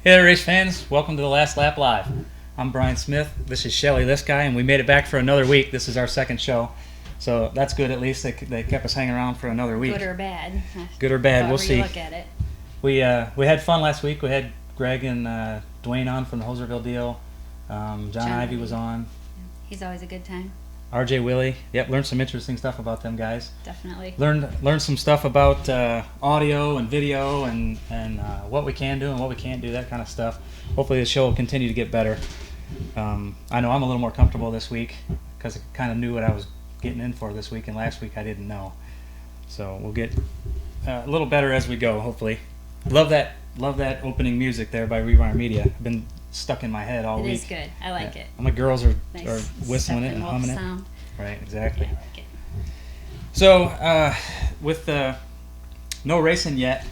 Hey there, race fans. Welcome to the Last Lap Live. I'm Brian Smith. This is Shelly, this guy, and we made it back for another week. This is our second show. So that's good, at least. They kept us hanging around for another week. Good or bad. Good or bad, we'll see. You look at it. We had fun last week. We had Greg and Dwayne on from the Hoserville deal. John Ivey was on. He's always a good time. RJ Willie. Yep, learned some interesting stuff about them guys. Definitely. Learned some stuff about audio and video and what we can do and what we can't do, that kind of stuff. Hopefully the show will continue to get better. I know I'm a little more comfortable this week because I kind of knew what I was getting in for this week, and last week I didn't know. So we'll get a little better as we go, hopefully. Love that opening music there by Rewire Media. I've been stuck in my head all week. It is good. I like it. My girls are Nice whistling it and humming sound. it. Right, exactly. Yeah, I like it. So, with no racing yet,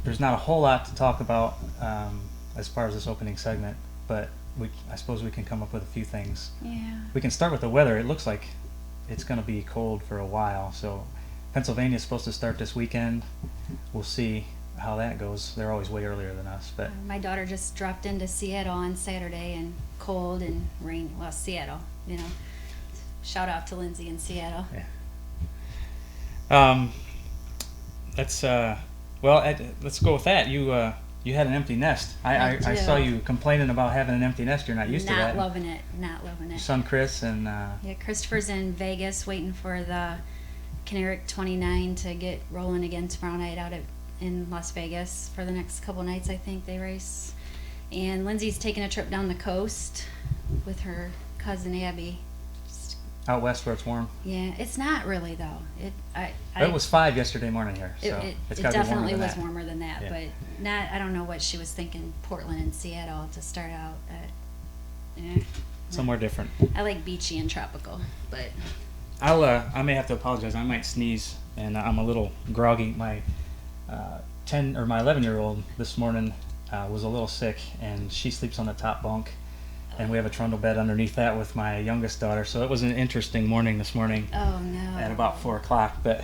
there's not a whole lot to talk about as far as this opening segment, but I suppose we can come up with a few things. Yeah. We can start with the weather. It looks like it's going to be cold for a while, so Pennsylvania's supposed to start this weekend. We'll see how that goes. They're always way earlier than us, but My daughter just dropped into Seattle on Saturday, and cold and rain. Well, Seattle, you know. Shout out to Lindsay in Seattle. let's go with that. You had an empty nest. I I saw do. you complaining about having an empty nest. You're not used to that. Not loving it. Your son Chris and Yeah, Christopher's in Vegas waiting for the Canaric 29 to get rolling again tomorrow night in Las Vegas for the next couple nights. I think they race. And Lindsay's taking a trip down the coast with her cousin Abby. out west where it's warm. Yeah, it's not really though. It was 5 yesterday morning here, so It it's got to be warmer definitely than was that. warmer than that, Yeah. but not. I don't know what she was thinking. Portland and Seattle to start out. Somewhere different. I like beachy and tropical, but I may have to apologize. I might sneeze, and I'm a little groggy. My 11-year-old this morning was a little sick, and she sleeps on the top bunk, and we have a trundle bed underneath that with my youngest daughter. So it was an interesting morning this morning oh no. at about 4 o'clock. But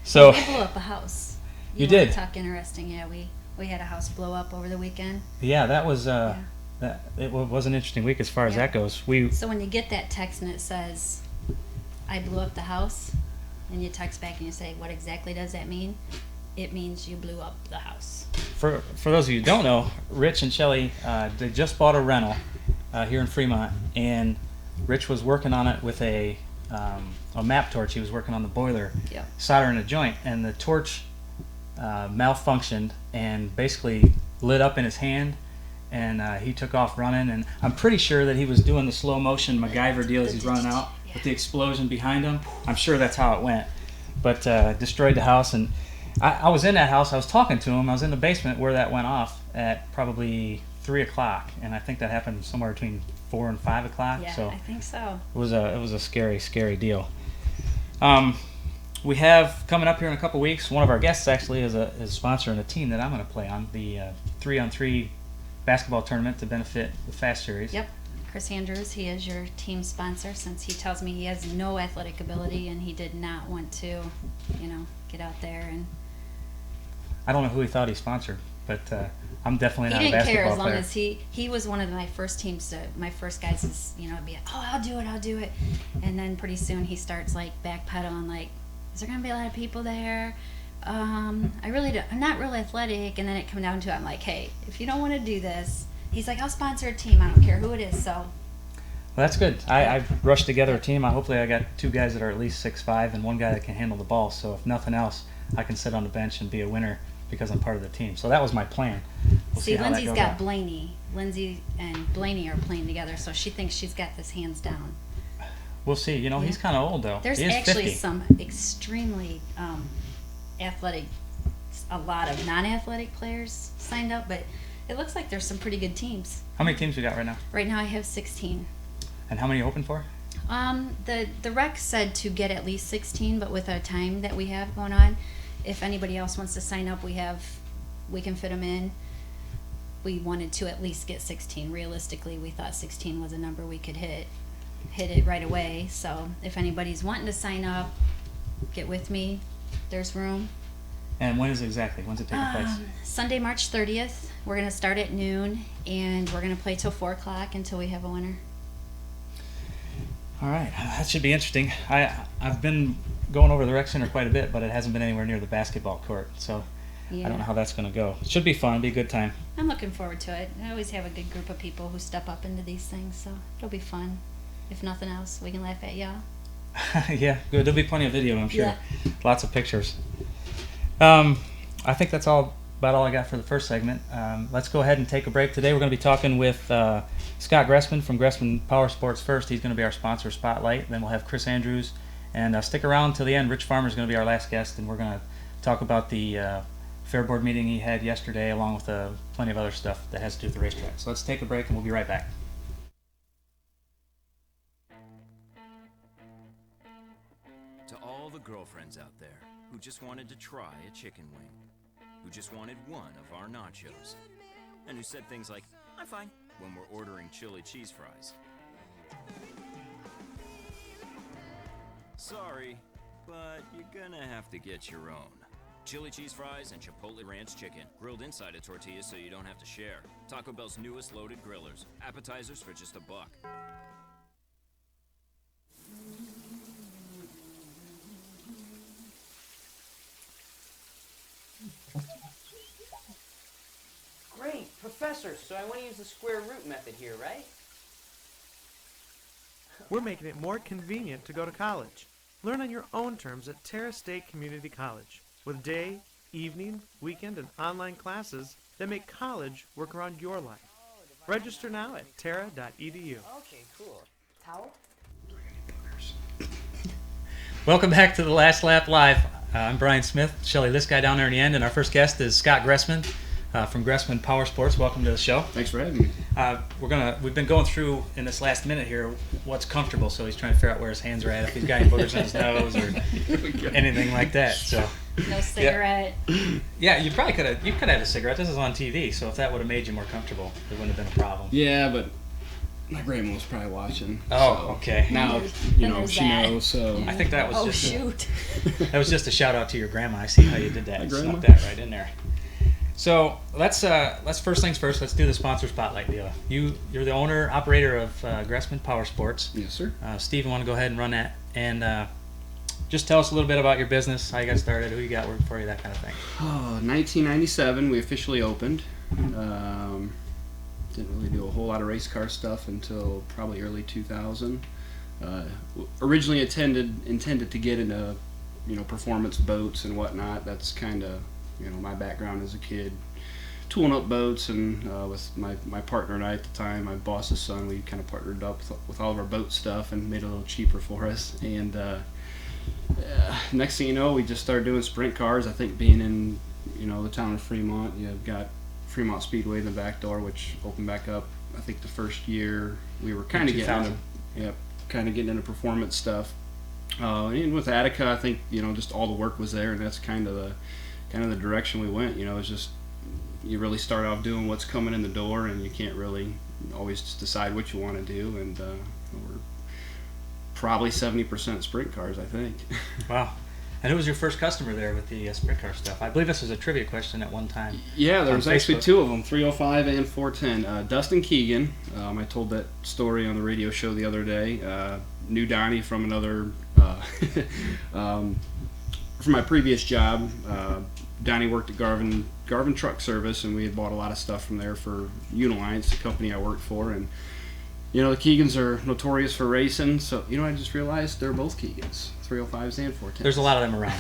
so we blew up a house. You wanna did? Talk interesting. Yeah, we had a house blow up over the weekend. yeah, that was Yeah. it was an interesting week as far as Yeah. that goes. We So when you get that text and it says, "I blew up the house," and you text back and you say, "What exactly does that mean?" It means you blew up the house. For those of you who don't know, Rich and Shelly, they just bought a rental here in Fremont, and Rich was working on it with a map torch. He was working on the boiler, Yep. soldering a joint, and the torch malfunctioned and basically lit up in his hand, and he took off running. And I'm pretty sure that he was doing the slow motion MacGyver deal as he's running out with the explosion behind him. I'm sure that's how it went, but destroyed the house. And I was in that house. I was talking to him. I was in the basement where that went off at probably 3 o'clock, and I think that happened somewhere between 4 and 5 o'clock. Yeah, So I think so. it was a scary deal. We have coming up here in a couple weeks. One of our guests actually is sponsoring a team that I'm going to play on, the 3-on-3 basketball tournament to benefit the Fast Series. Yep. Chris Andrews, he is your team sponsor since he tells me he has no athletic ability and he did not want to, get out there and I don't know who he thought he sponsored, but I'm definitely not he a didn't care basketball as long player. as he was one of my first teams my first guys is be like, oh, I'll do it, and then pretty soon he starts like backpedaling, like, is there gonna be a lot of people there? I'm not really athletic, and then it come down to it, I'm like, hey, if you don't want to do this, he's like, I'll sponsor a team, I don't care who it is. So Well, that's good. I've rushed together a team. Hopefully I got 2 guys that are at least 6'5" and 1 guy that can handle the ball. So if nothing else, I can sit on the bench and be a winner because I'm part of the team. So that was my plan. We'll see how that Lindsay's goes got out. Blaney. Lindsay and Blaney are playing together, so she thinks she's got this hands down. We'll see. He's kind of old though. There's He is actually 50. some extremely athletic, a lot of non-athletic players signed up, but it looks like there's some pretty good teams. How many teams we got right now? Right now I have 16. And how many open for? The rec said to get at least 16, but with our time that we have going on, if anybody else wants to sign up, we can fit them in. We wanted to at least get 16. Realistically, we thought 16 was a number we could hit it right away. So if anybody's wanting to sign up, get with me. There's room. And when is it exactly? When's it taking place? Sunday, March 30th. We're going to start at noon, and we're going to play till 4 o'clock until we have a winner. All right, that should be interesting. I've been going over the rec center quite a bit, but it hasn't been anywhere near the basketball court, so Yeah. I don't know how that's going to go. It should be fun. Be a good time. I'm looking forward to it. I always have a good group of people who step up into these things, so it'll be fun. If nothing else, we can laugh at y'all. Yeah, good. There'll be plenty of video, I'm sure. Yeah. Lots of pictures. I think that's about all I got for the first segment. Let's go ahead and take a break. Today we're going to be talking with Scott Gressman from Gressman Power Sports first. He's going to be our sponsor spotlight. Then we'll have Chris Andrews. And stick around till the end. Rich Farmer is going to be our last guest, and we're going to talk about the Fair Board meeting he had yesterday, along with plenty of other stuff that has to do with the racetrack. So let's take a break, and we'll be right back. To all the girlfriends out there who just wanted to try a chicken wing, who just wanted one of our nachos, and who said things like, "I'm fine," when we're ordering chili cheese fries. Sorry, but you're gonna have to get your own. Chili cheese fries and Chipotle Ranch chicken, grilled inside a tortilla so you don't have to share. Taco Bell's newest loaded grillers, appetizers for just $1. Great, Professor, so I want to use the square root method here, right? We're making it more convenient to go to college. Learn on your own terms at Terra State Community College, with day, evening, weekend, and online classes that make college work around your life. Register now at terra.edu. Okay, cool. Towel? Welcome back to the Last Lap Live. I'm Brian Smith. Shelly, this guy down there in the end, and our first guest is Scott Gressman from Gressman Power Sports. Welcome to the show. Thanks for having me. We've been going through in this last minute here what's comfortable. So he's trying to figure out where his hands are at, if he's got any boogers on his nose or anything like that. So No cigarette. yeah, you probably could have. You could have had a cigarette. This is on TV, so if that would have made you more comfortable, it wouldn't have been a problem. Yeah, but my grandma was probably watching. Oh, so okay. Now, Then there's she that. knows, so. I think that was Oh, just shoot. that was just a shout out to your grandma. I see how you did that. My You grandma. snuck that right in there. So let's first things first. Let's do the sponsor spotlight deal. You're the owner operator of Gressman Power Sports. Yes, sir. Steve, you want to go ahead and run that and just tell us a little bit about your business, how you got started, who you got working for you, that kind of thing. 1997, we officially opened. Didn't really do a whole lot of race car stuff until probably early 2000. Originally intended to get into, performance boats and whatnot. That's kind of, my background as a kid. Tooling up boats, and with my partner and I at the time, my boss's son, we kind of partnered up with all of our boat stuff and made it a little cheaper for us. And next thing you know, we just started doing sprint cars. I think being in, the town of Fremont, you've got Fremont Speedway in the back door, which opened back up. I think the first year we were kind of getting into performance stuff. And with Attica, I think just all the work was there, and that's kind of the direction we went. It's just you really start off doing what's coming in the door, and you can't really always just decide what you want to do. And we're probably 70% sprint cars, I think. Wow. And who was your first customer there with the sprint car stuff? I believe this was a trivia question at one time. Yeah, there was on actually Facebook. two of them, 305 and 410. Dustin Keegan, I told that story on the radio show the other day. Knew Donnie from another, from my previous job. Donnie worked at Garvin Truck Service, and we had bought a lot of stuff from there for Unilines, the company I worked for. And the Keegans are notorious for racing, so I just realized they're both Keegans, 305s and 410s. There's a lot of them around.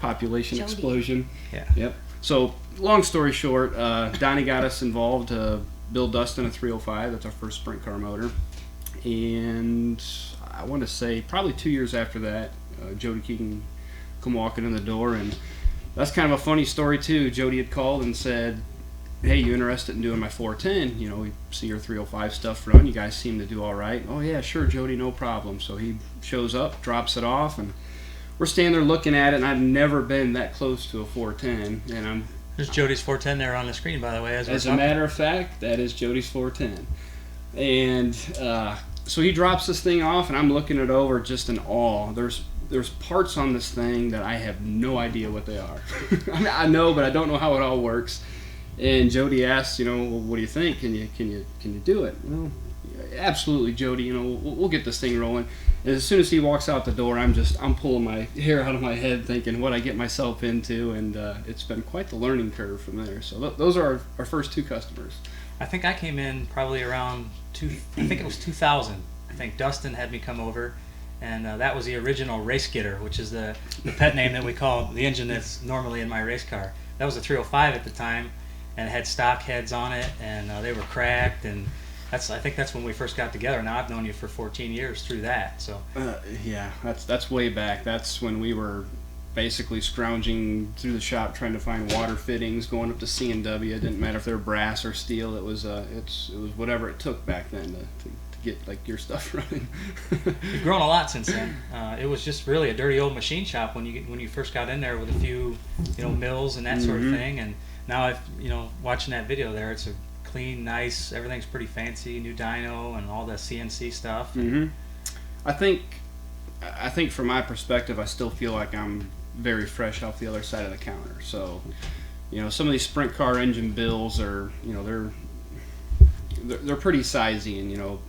Population Jody. explosion. Yeah. Yep. So, long story short, Donnie got us involved to build Dustin a 305. That's our first sprint car motor. And I want to say probably 2 years after that, Jody Keegan come walking in the door, and that's kind of a funny story too. Jody had called and said, "Hey, you interested in doing my 410? We see your 305 stuff run. You guys seem to do all right." "Oh yeah, sure, Jody, no problem." So he shows up, drops it off, and we're standing there looking at it. And I've never been that close to a 410, and There's Jody's 410 there on the screen, by the way. As a matter of fact, that is Jody's 410. And so he drops this thing off, and I'm looking it over just in awe. There's there's parts on this thing that I have no idea what they are. I mean, I know, but I don't know how it all works. And Jody asks, you know, well, what do you think? Can you do it? Well, absolutely, Jody. You know, we'll get this thing rolling. And as soon as he walks out the door, I'm pulling my hair out of my head, thinking what I get myself into, and it's been quite the learning curve from there. So those are our first 2 customers. I think I came in probably around I think it was 2000. I think Dustin had me come over, and that was the original Race Getter, which is the pet name that we call the engine that's normally in my race car. That was a 305 at the time, and it had stock heads on it, and they were cracked, and I think that's when we first got together. Now I've known you for 14 years through that. So yeah, that's way back. That's when we were basically scrounging through the shop trying to find water fittings, going up to C&W. It didn't matter if they were brass or steel. It was whatever it took back then to get like your stuff running. You've grown a lot since then. It was just really a dirty old machine shop when you first got in there with a few, you know, mills and that sort of thing. And now watching that video there, it's a clean, nice. Everything's pretty fancy, new dyno and all the CNC stuff. I think from my perspective, I still feel like I'm very fresh off the other side of the counter. So, you know, some of these sprint car engine bills are, you know, they're pretty sizey, and you know,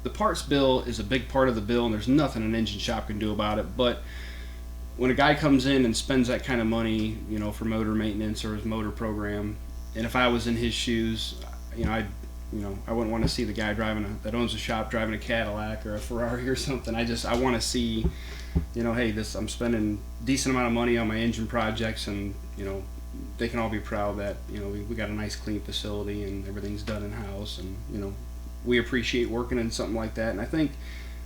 the parts bill is a big part of the bill, and there's nothing an engine shop can do about it. But when a guy comes in and spends that kind of money, you know, for motor maintenance or his motor program, and if I was in his shoes, you know, I wouldn't want to see the guy that owns a shop driving a Cadillac or a Ferrari or something. I want to see, you know, hey, I'm spending a decent amount of money on my engine projects, and you know, they can all be proud that, you know, we got a nice clean facility and everything's done in house, and you know, we appreciate working in something like that. And I think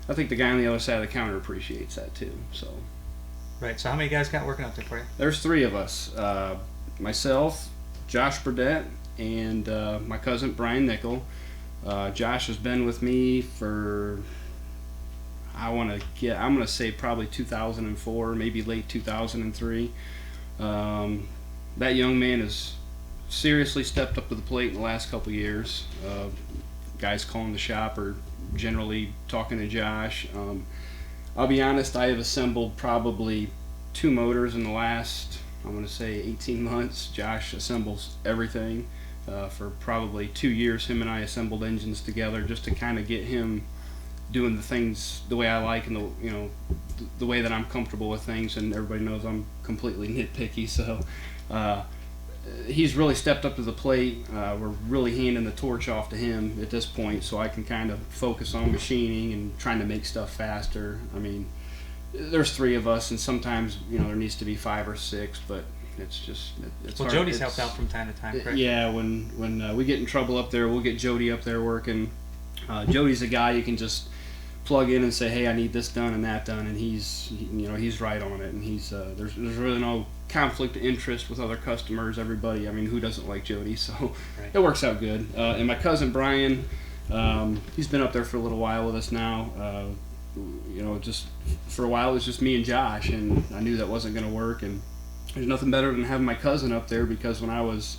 the guy on the other side of the counter appreciates that too. So. Right. So how many guys got working out there for you? There's 3 of us. Myself, Josh Burdett, and my cousin Brian Nickel. Josh has been with me for, I'm gonna say probably 2004, maybe late 2003. That young man has seriously stepped up to the plate in the last couple years. Guys calling the shop are generally talking to Josh. I'll be honest, I have assembled probably 2 motors in the last, I'm going to say 18 months. Josh assembles everything. For probably 2 years, him and I assembled engines together just to kind of get him doing the things the way I like, and the way that I'm comfortable with things. And everybody knows I'm completely nitpicky, so he's really stepped up to the plate. We're really handing the torch off to him at this point, so I can kind of focus on machining and trying to make stuff faster. I mean, there's 3 of us, and sometimes there needs to be 5 or 6, but it's well, hard. Jody's helped out from time to time, correct? Yeah, when we get in trouble up there, we'll get Jody up there working. Jody's a guy you can just plug in and say, hey, I need this done and that done, and he's right on it, and there's really no conflict of interest with other customers. Everybody, I mean, who doesn't like Jody? So right. It works out good. And my cousin Brian, he's been up there for a little while with us now. Just for a while it was just me and Josh, and I knew that wasn't going to work, and there's nothing better than having my cousin up there, because when I was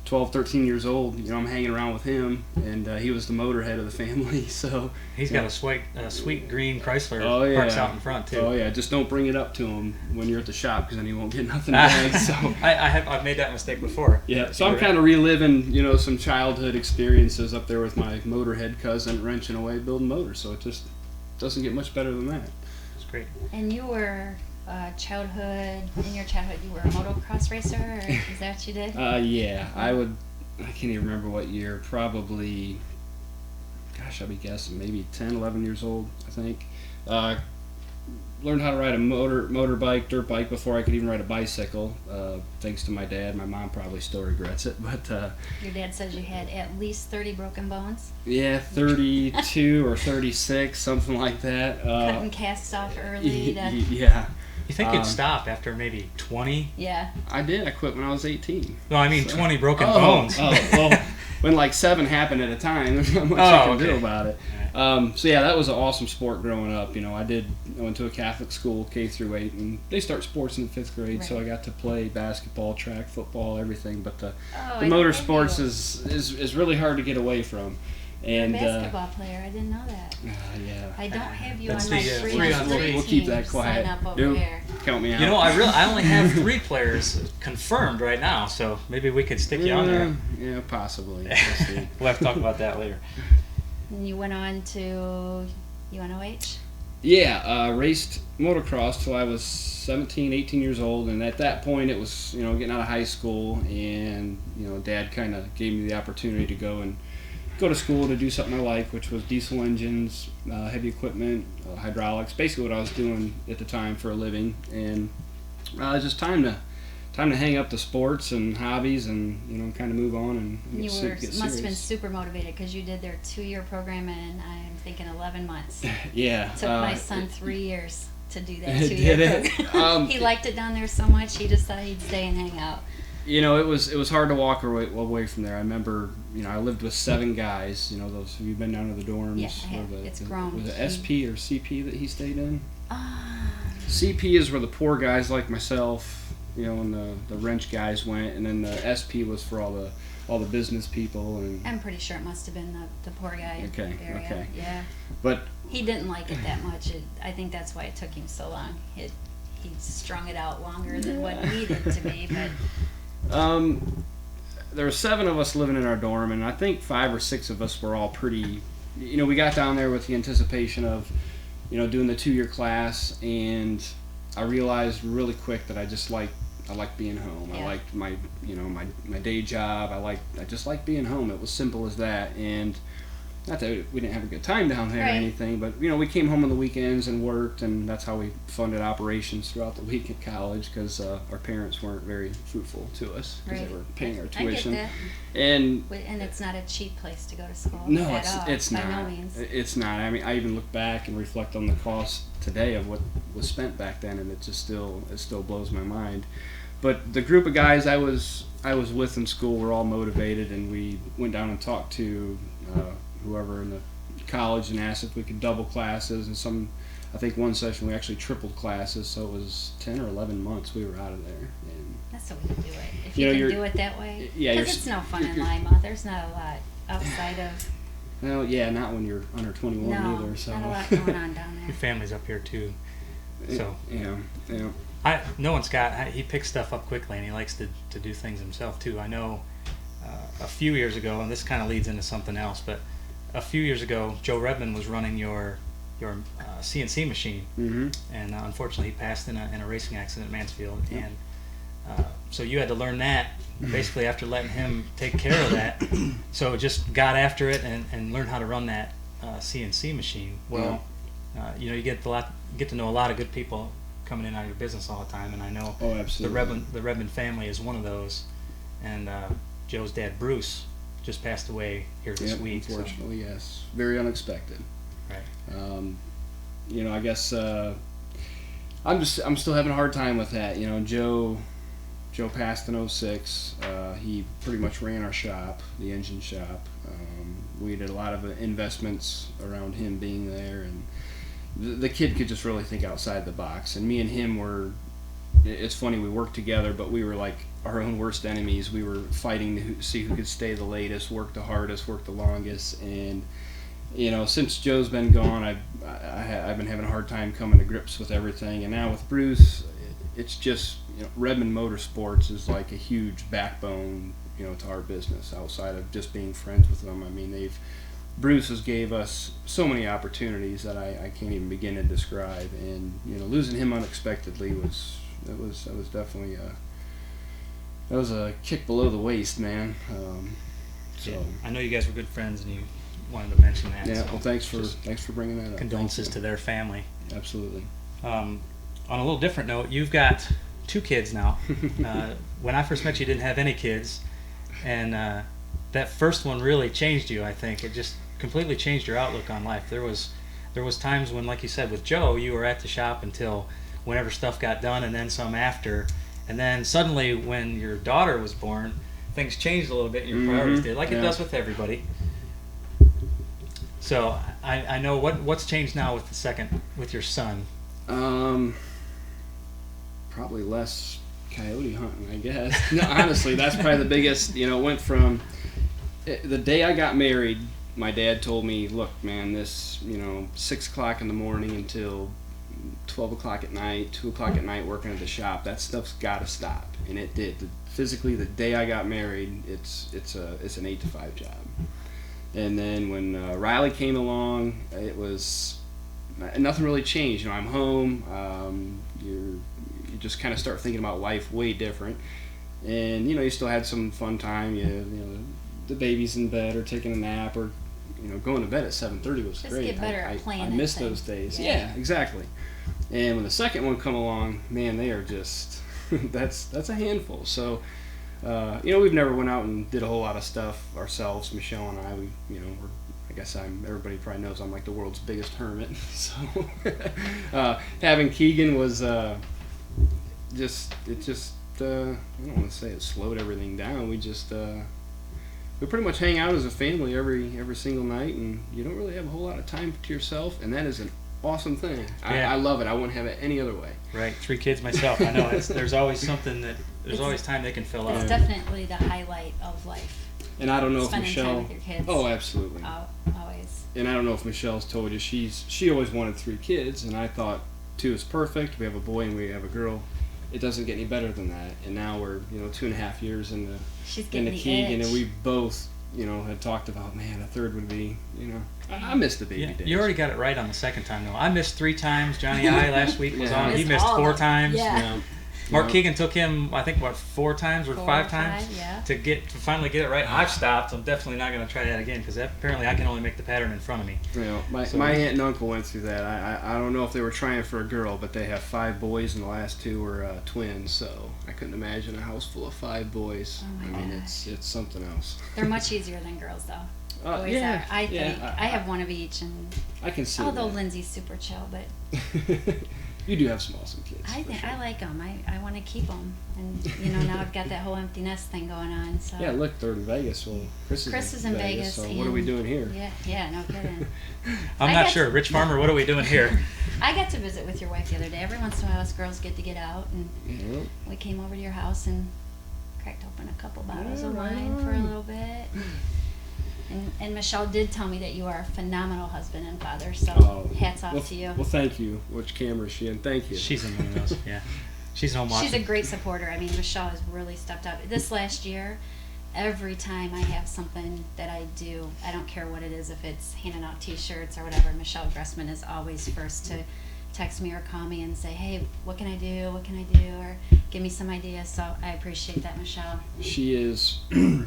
12, 13 years old, I'm hanging around with him, and he was the motorhead of the family. So he's got a sweet green Chrysler parks out in front too. Oh yeah, just don't bring it up to him when you're at the shop, because then he won't get nothing back. So I've made that mistake before. Yeah, so I'm kind of reliving some childhood experiences up there with my motorhead cousin, wrenching away building motors. So it just doesn't get much better than that. It's great. And you were in your childhood you were a motocross racer, or is that what you did? Yeah, I can't even remember what year, probably, gosh, I'll be guessing, maybe 10, 11 years old, I think. Learned how to ride a motorbike, dirt bike, before I could even ride a bicycle, thanks to my dad. My mom probably still regrets it, but... Your dad says you had at least 30 broken bones? Yeah, 32 or 36, something like that. Cutting casts off early. Yeah. You think you'd stop after maybe 20? Yeah. I did. I quit when I was 18. No, I mean 20 broken bones. Well, when like 7 happen at a time, there's not much I can do about it. So yeah, that was an awesome sport growing up. I went to a Catholic school, K through 8, and they start sports in the 5th grade. Right. So I got to play basketball, track, football, everything. But the motorsports is really hard to get away from. And Basketball player. I didn't know that. yeah. I don't have you That's on my the, 3 on 3 We'll keep that quiet. Sign up over Nope. here. Count me out. You know, I only have 3 players confirmed right now, so maybe we could stick you on there. Yeah, possibly. We'll see. We'll have to talk about that later. And you went on to UNOH? Yeah, raced motocross till I was 17, 18 years old, and at that point it was, getting out of high school, and, Dad kind of gave me the opportunity to go to school to do something I like, which was diesel engines, heavy equipment, hydraulics, basically what I was doing at the time for a living, and it's just time to hang up the sports and hobbies and, kind of move on and You get serious. must have been super motivated because you did their 2-year program in, I'm thinking, 11 months. Yeah. Took my son 3 years to do that Did 2-year it? program. He liked it down there so much, he decided he'd stay and hang out. It was hard to walk away from there. I remember, I lived with 7 guys. Those have you been down to the dorms? Yeah, I have. It's grown. Was it SP or CP that he stayed in? Ah, CP is where the poor guys like myself, and the wrench guys went, and then the SP was for all the business people. And I'm pretty sure it must have been the poor guy Okay, area. okay. Yeah. But He didn't like it that much. I think that's why it took him so long. He strung it out longer than what needed to be, but there were 7 of us living in our dorm, and I think 5 or 6 of us were all pretty. We got down there with the anticipation of, doing the 2-year class, and I realized really quick that I liked being home. Yeah. I liked my my day job. I just liked being home. It was simple as that, and not that we didn't have a good time down there Right. or anything, but we came home on the weekends and worked, and that's how we funded operations throughout the week at college because our parents weren't very fruitful to us because Right. they were paying our I get tuition. that. And And it's not a cheap place to go to school. no, at all, it's by not. no means. It's not. I mean, I even look back and reflect on the cost today of what was spent back then, and it still blows my mind. But the group of guys I was with in school were all motivated, and we went down and talked to whoever in the college and asked if we could double classes, and I think one session we actually tripled classes, so it was 10 or 11 months we were out of there. And That's the way to do it. If You you, know, can you're- do it that way. yeah, Because you're- it's no fun in Lima. There's not a lot outside of. well, yeah, not when you're under 21 No, either. So not a lot going on down Your there. family's up here too. So yeah. Noah Scott, he picks stuff up quickly and he likes to do things himself too. I know a few years ago, and this kind of leads into something else, but a few years ago, Joe Redman was running your CNC machine, Mm-hmm. and unfortunately he passed in a racing accident at Mansfield, and so you had to learn that basically after letting him take care of that. So just got after it and learned how to run that CNC machine. Well, you get to know a lot of good people coming in out of your business all the time, and I know Oh, absolutely. the Redman family is one of those, and Joe's dad Bruce just passed away here this Yep, week. So, unfortunately, yes. Very unexpected. right. I guess I'm still having a hard time with that. Joe passed in 2006. He pretty much ran our shop, the engine shop. We did a lot of investments around him being there, and the kid could just really think outside the box. And me and him were. It's funny, we worked together, but we were like our own worst enemies. We were fighting to see who could stay the latest, work the hardest, work the longest, and since Joe's been gone, I've been having a hard time coming to grips with everything. And now with Bruce, it's just Redman Motorsports is like a huge backbone, to our business outside of just being friends with them. I mean, Bruce has gave us so many opportunities that I can't even begin to describe. And losing him unexpectedly was definitely a kick below the waist, man. So. Yeah, I know you guys were good friends, and you wanted to mention that. Yeah, so well, thanks just for bringing that up. condolences Thank to you. their family. Absolutely. On a little different note, you've got 2 kids now. When I first met you, you didn't have any kids, and that first one really changed you. I think it just completely changed your outlook on life. There was times when, like you said, with Joe, you were at the shop until whenever stuff got done, and then some after, and then suddenly when your daughter was born, things changed a little bit. And your priorities did, like it Yeah. does with everybody. So I know what's changed now with your son. Probably less coyote hunting, I guess. No, honestly, that's probably the biggest. Went from the day I got married, my dad told me, look, man, this, 6 o'clock in the morning until 12 o'clock at night, 2 o'clock at night working at the shop, that stuff's got to stop. And it did. Physically, the day I got married, it's an 8 to 5 job. And then when Riley came along, it was nothing really changed. I'm home. You just kind of start thinking about life way different. And you still had some fun time. The baby's in bed or taking a nap or going to bed at 7:30 was Just great. get better at I planning miss things. those days. Yeah. Yeah, exactly. And when the second one come along, man, they are just that's a handful. So we've never went out and did a whole lot of stuff ourselves. Michelle and I, I guess everybody probably knows I'm like the world's biggest hermit. So having Keegan was I don't want to say it slowed everything down. We pretty much hang out as a family every single night, and you don't really have a whole lot of time to yourself, and that is an awesome thing. Yeah. I love it. I wouldn't have it any other way. Right, 3 kids myself. I know there's always something there's It's- always time they can fill It's out. definitely the highlight of life. And I don't know Spending if time Michelle. with your kids. Oh, absolutely. Always. And I don't know if Michelle's told you she always wanted 3 kids, and I thought 2 is perfect. We have a boy and we have a girl. It doesn't get any better than that. And now we're 2.5 years into She's getting the Keegan, itch. and we both had talked about, man, a third would be I miss the baby Yeah, days. you already got it right on the second time though. I missed 3 times. Johnny I last week was Yeah. on. He Missed missed all of 4 them. times. Yeah. Mark Keegan took him, I think, 4 times or 4 or 5 times 5, yeah. to finally get it right. I've stopped. I'm definitely not going to try that again because apparently I can only make the pattern in front of me. My So- my aunt and uncle went through that. I don't know if they were trying for a girl, but they have 5 boys, and the last 2 were twins. So I couldn't imagine a house full of 5 boys. Oh my gosh. It's something else. They're much easier than girls, though. Boys yeah, are. I yeah, think I have one of each, and I can see although that. Lindsay's super chill, but You do have some awesome kids. I for think sure. I like them. I want to keep them, and now I've got that whole empty nest thing going on. So Yeah, look, they're in Vegas. Well, Chris is in Vegas. So what are we and- doing here? Yeah, no kidding. I'm I not got- sure. Rich Farmer, what are we doing here? I got to visit with your wife the other day. Every once in a while, us girls get to get out, and Yeah. we came over to your house and cracked open a couple bottles of Yeah, right wine for a on. little bit. And Michelle did tell me that you are a phenomenal husband and father, so hats off well, to you. Well, thank you. Which camera is she in? Thank you. She's in one of those. Yeah, she's home She's a watching. great supporter. I mean, Michelle has really stepped up. This last year, every time I have something that I do, I don't care what it is, if it's handing out T-shirts or whatever, Michelle Gressman is always first to text me or call me and say, hey, what can I do? What can I do? Or give me some ideas. So I appreciate that, Michelle. She is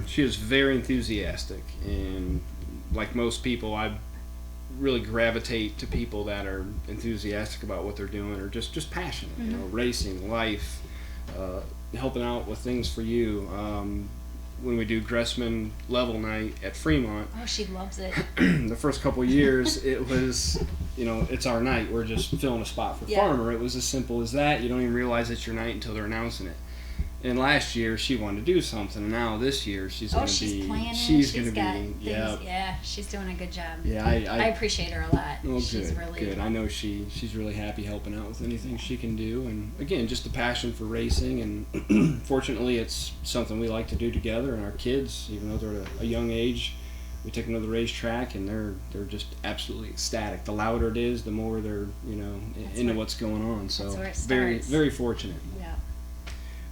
she is very enthusiastic, and like most people, I really gravitate to people that are enthusiastic about what they're doing or just passionate. Racing, life, helping out with things for you. When we do Gressman level night at Fremont, Oh, she loves it. the first couple years it was it's our night, we're just filling a spot for Yeah. Farmer. It was as simple as that. You don't even realize it's your night until they're announcing it. And last year she wanted to do something, and now this year she's Oh, going to she's be planning. she's She's going to got be things. Yeah, she's doing a good job. yeah I appreciate her a lot. Oh, She's good, really good. I know she's really happy helping out with anything she can do, and again, just a passion for racing. And fortunately, it's something we like to do together. And our kids, even though they're at a young age, we take them to the racetrack, and they're just absolutely ecstatic. The louder it is, the more they're That's into where- what's going on. So that's where it very starts. very fortunate. Yeah.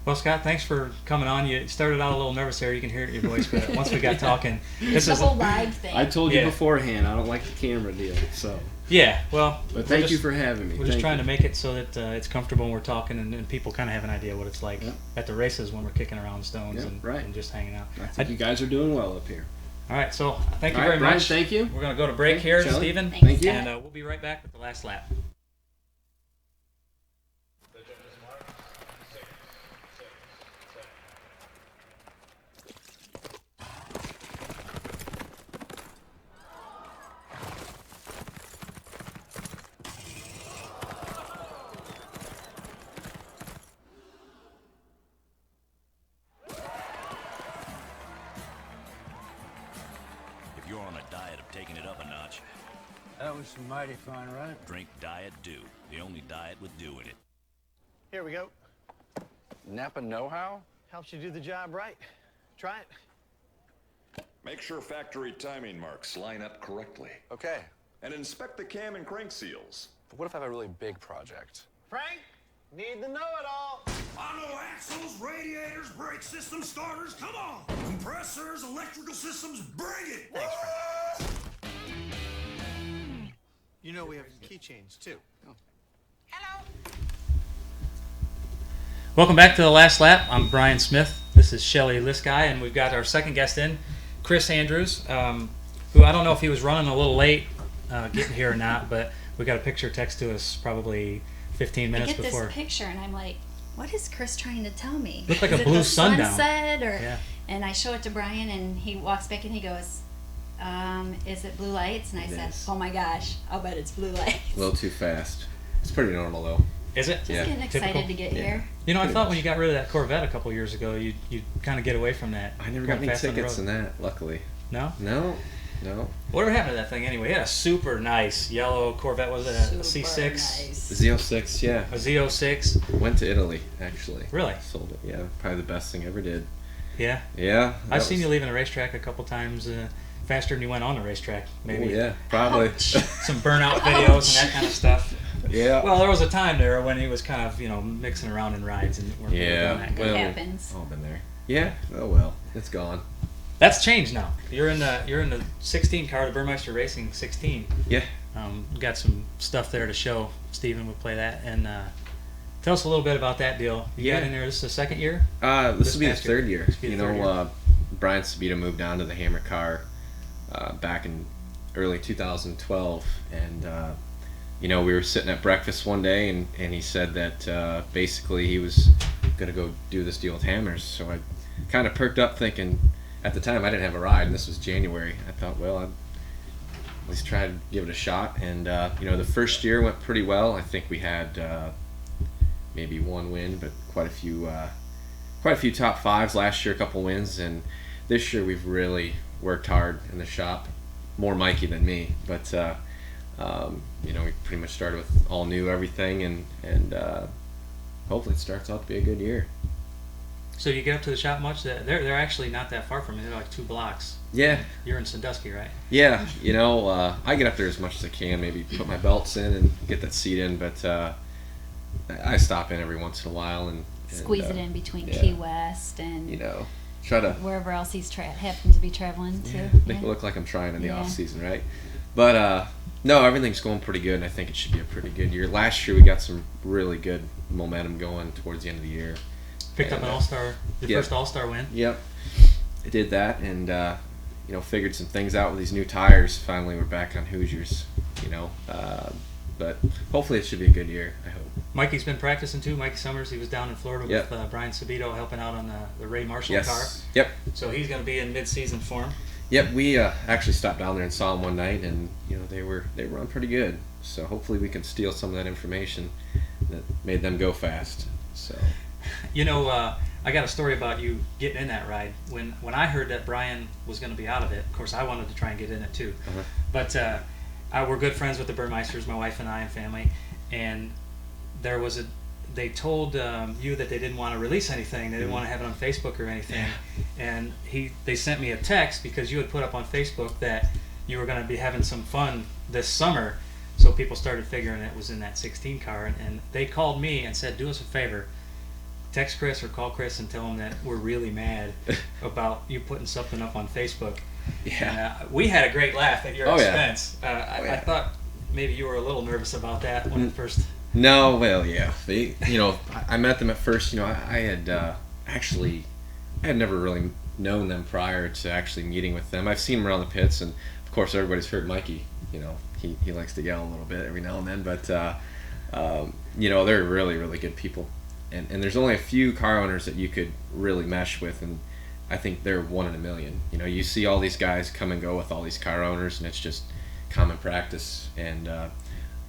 Well, Scott, thanks for coming on. You started out a little nervous there. You can hear it in your voice, but once we got talking, this The is whole live thing. I told you Yeah. beforehand I don't like the camera deal. So, yeah. Well, but we're thank you just- for having me. We're just Thank trying you. to make it so that it's comfortable when we're talking, and people kind of have an idea what it's like Yep. at the races when we're kicking around stones Yep, and, right. and just hanging out. I think you guys are doing well up here. All right, so thank you All right, very Brian, much. thank you. We're going to go to break Okay, here, Shelley. Stephen. Thanks, Thank you. Scott. And we'll be right back with the last lap. If you're on a diet of taking it up a notch, That was some mighty fine ride. drink Diet Dew, the only diet with dew in it. Here we go. Napa know-how? Helps you do the job right. Try it. Make sure factory timing marks line up correctly. Okay. And inspect the cam and crank seals. But what if I have a really big project? Frank, need the know-it-all. I know axles, radiators, brake systems, starters, come on! Compressors, electrical systems, bring it! Thanks, Frank. You know we have keychains too. Welcome back to The Last Lap. I'm Brian Smith. This is Shelly Lisky, and we've got our second guest in, Chris Andrews, who I don't know if he was running a little late getting here or not, but we got a picture text to us probably 15 minutes I get before. this picture and I'm like, what is Chris trying to tell me? Looked like Is a it blue the sundown. Sunset or, Yeah. And I show it to Brian and he walks back and he goes, is it blue lights? And I said, is. oh my gosh, I'll bet it's blue lights. A little too fast. It's pretty normal though. Is it? Just Yeah. getting excited Typical? to get Yeah. here. You know, I Pretty thought much. when you got rid of that Corvette a couple years ago, you'd kind of get away from that. I never going got any fast on the tickets road. in that, luckily. No? No. Whatever happened to that thing anyway? It had a super nice yellow Corvette. Was it a Super C6? nice. Z06, yeah. A Z06? Went to Italy, actually. Really? Sold it, yeah. Probably the best thing I ever did. Yeah. Yeah. I've seen you leaving the racetrack a couple times faster than you went on the racetrack. Maybe. Oh, yeah, probably. Some burnout videos and that kind of stuff. Yeah. Well, there was a time there when he was kind of, mixing around in rides and weren't really doing Yeah. that good. Well, happens. All been there. Yeah. Oh well. It's gone. That's changed now. You're in the 16 car, the Burmeister Racing 16. Yeah. Got some stuff there to show. Steven would play that, and tell us a little bit about that deal. You got in there. This is the second year. This will be the past year. third year. This will be the third year. Brian Sabito moved on to the Hammer car back in early 2012, and we were sitting at breakfast one day, and he said that basically he was gonna go do this deal with Hammers. So I kind of perked up, thinking at the time I didn't have a ride, and this was January. I thought, well, I'd at least try to give it a shot, and the first year went pretty well. I think we had maybe one win, but quite a few top fives last year, a couple wins, and this year we've really worked hard in the shop. More Mikey than me, but we pretty much started with all new everything, and hopefully it starts out to be a good year. So you get up to the shop much? They're actually not that far from me. They're like 2 blocks. Yeah. You're in Sandusky, right? Yeah, I get up there as much as I can, maybe put my belts in and get that seat in, but I stop in every once in a while and Squeeze it in between yeah. Key West and try to wherever else he's happens to be traveling to. make it look like I'm trying in the Yeah. off season, right? But no, everything's going pretty good, and I think it should be a pretty good year. Last year we got some really good momentum going towards the end of the year. Picked up an All-Star, your first All-Star win. Yep, I did that, and figured some things out with these new tires. Finally, we're back on Hoosiers. But hopefully it should be a good year. I hope. Mikey's been practicing too. Mikey Summers, he was down in Florida Yep. with Brian Sabito helping out on the Ray Marshall Yes. car. Yep. So he's going to be in mid-season form. Yep, we actually stopped down there and saw them one night, and they were on pretty good. So hopefully we can steal some of that information that made them go fast. So. I got a story about you getting in that ride. When I heard that Brian was going to be out of it, of course I wanted to try and get in it too. Uh-huh. But we're good friends with the Burmeisters, my wife and I and family, and they told you that they didn't want to release anything. They didn't want to have it on Facebook or anything. And they sent me a text because you had put up on Facebook that you were going to be having some fun this summer. So people started figuring it was in that 16 car, and they called me and said, do us a favor, text Chris or call Chris and tell him that we're really mad about you putting something up on Facebook. Yeah. We had a great laugh at your Oh, yeah. expense. I thought maybe you were a little nervous about that when it first... No, well, yeah. I met them at first. I had I had never really known them prior to actually meeting with them. I've seen them around the pits, and of course everybody's heard Mikey. He likes to yell a little bit every now and then, but they're really, really good people. And there's only a few car owners that you could really mesh with, and I think they're one in a million. You see all these guys come and go with all these car owners, and it's just common practice. And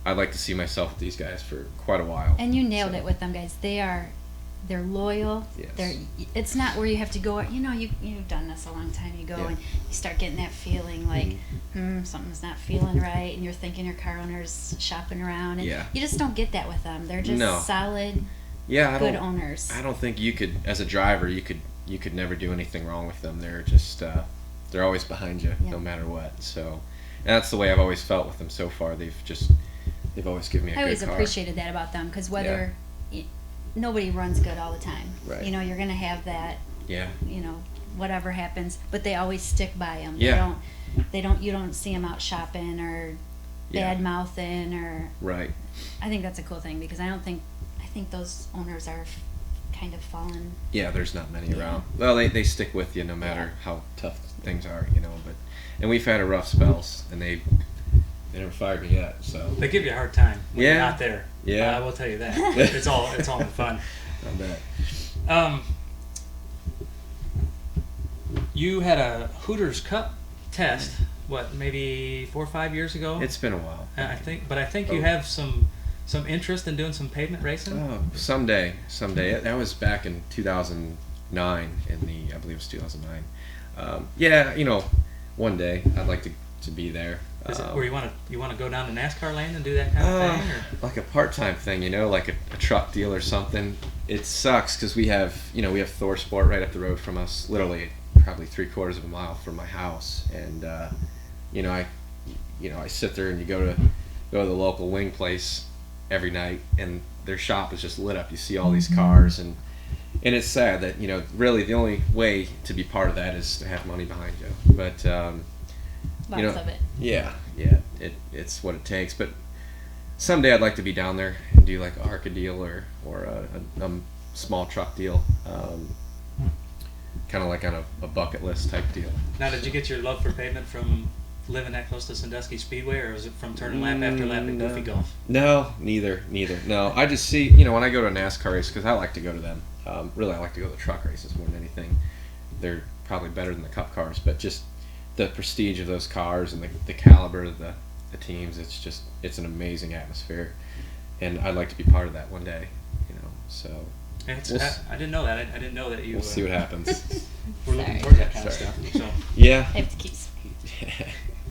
I'd like to see myself with these guys for quite a while. And you nailed it with them guys. They're loyal. Yes. It's not where you have to go. You've done this a long time. You go and you start getting that feeling like something's not feeling right, and you're thinking your car owner's shopping around, and you just don't get that with them. They're just solid. Good owners. I don't think you could, as a driver, you could never do anything wrong with them. They're just they're always behind you, Yeah. no matter what. So, and that's the way I've always felt with them so far. They've always given me a I good always car. appreciated that about them because whether nobody runs good all the time, Right. you know, you're gonna have that, Yeah. you know, whatever happens, but they always stick by them. Yeah. You don't see them out shopping or Yeah. bad mouthing or. Right. I think that's a cool thing because I think those owners are kind of fallen. Yeah, there's not many Yeah. around. Well, they stick with you no matter how tough things are, you know. And we've had a rough spells, and they never fired me yet. So They give you a hard time when Yeah. you're not there. Yeah. I will tell you that. it's all in fun. I bet. You had a Hooters Cup test. What, maybe 4 or 5 years ago? It's been a while. I think you have some interest in doing some pavement racing. Oh, someday. That was back in 2009. I believe it was 2009. Yeah, you know, one day I'd like to be there. Is it where you want to go down to NASCAR land and do that kind of thing? Or? Like a part-time thing, you know, like a truck deal or something. It sucks because we have Thor Sport right up the road from us, literally probably 3/4 of a mile from my house, and I sit there and you go to the local wing place every night, and their shop is just lit up. You see all these cars, and it's sad that really the only way to be part of that is to have money behind you. But Lots of it. Yeah, it's what it takes. But someday I'd like to be down there and do like a ARCA deal or a small truck deal, kind of like on a bucket list type deal. Now, did you get your love for pavement from living that close to Sandusky Speedway, or was it from turning lap after lap at Goofy Golf? No, neither. No, I just see, when I go to a NASCAR race, because I like to go to them. Really, I like to go to the truck races more than anything. They're probably better than the Cup cars, but just the prestige of those cars and the caliber of the teams, it's an amazing atmosphere, and I'd like to be part of that one day. So. I didn't know that. I didn't know that you. We'll see what happens. We're looking towards that kind of stuff. So. Yeah. I have the keys.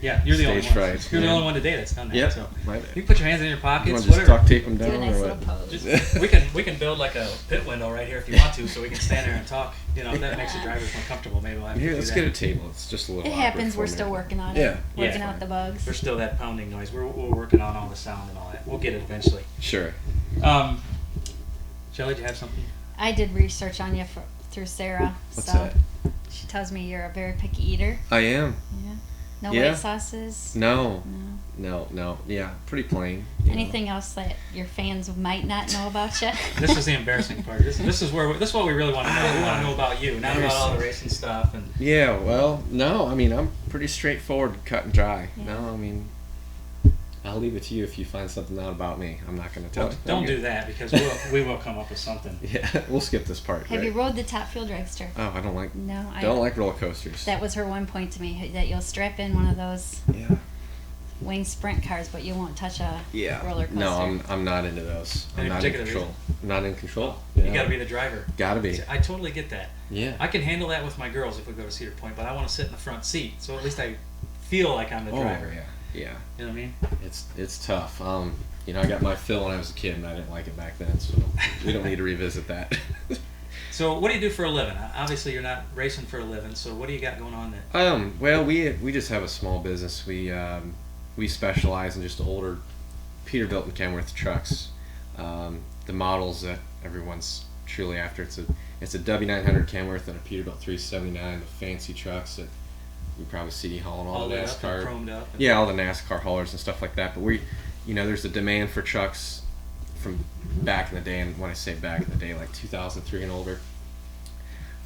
Yeah, you're the only Stage one. fright. You're the only one today that's done that. Yep. So Right. you can put your hands in your pockets. You want to whatever. just duct tape them down, Do a nice or little what? pose. We can build like a pit window right here if you want to, so we can stand there and talk. If that makes the drivers more comfortable, maybe we'll have to Here, do let's that. get a table. It's just a little. It awkward happens. for We're me. still working on it. Yeah. Working Yeah. out the bugs. There's still that pounding noise. We're working on all the sound and all that. We'll get it eventually. Sure. Shelley, do you have something? I did research on you through Sarah. What's so that? She tells me you're a very picky eater. I am. Yeah. No Yeah. white sauces. No. No. Yeah, pretty plain. Anything else that your fans might not know about you? This is the embarrassing part. This is what we really want to know. We want to know about you, not about all the racing stuff. And Yeah, well, no, I'm pretty straightforward, cut and dry. Yeah. No, I'll leave it to you if you find something out about me. I'm not going to tell well, you. don't do that because we will come up with something. Yeah, we'll skip this part. Have right? you rode the Top Fuel Dragster? Oh, I don't like. No, I don't like roller coasters. That was her one point to me, that you'll strap in one of those Yeah. wing sprint cars, but you won't touch a roller coaster. No, I'm not into those. I'm Any not in particular control. I'm not in control. You got to be the driver. Gotta be. I totally get that. Yeah. I can handle that with my girls if we go to Cedar Point, but I want to sit in the front seat, so at least I feel like I'm the driver. Yeah. You know what I mean? It's tough. I got my fill when I was a kid, and I didn't like it back then, so we don't need to revisit that. So what do you do for a living? Obviously, you're not racing for a living. So what do you got going on there? Well, we just have a small business. We specialize in just older Peterbilt and Kenworth trucks. The models that everyone's truly after. It's a W900 Kenworth and a Peterbilt 379, the fancy trucks that you probably see hauling all the lit up NASCAR. and chromed up. Yeah, all the NASCAR haulers and stuff like that. But there's a demand for trucks from back in the day, and when I say back in the day, like 2003 and older.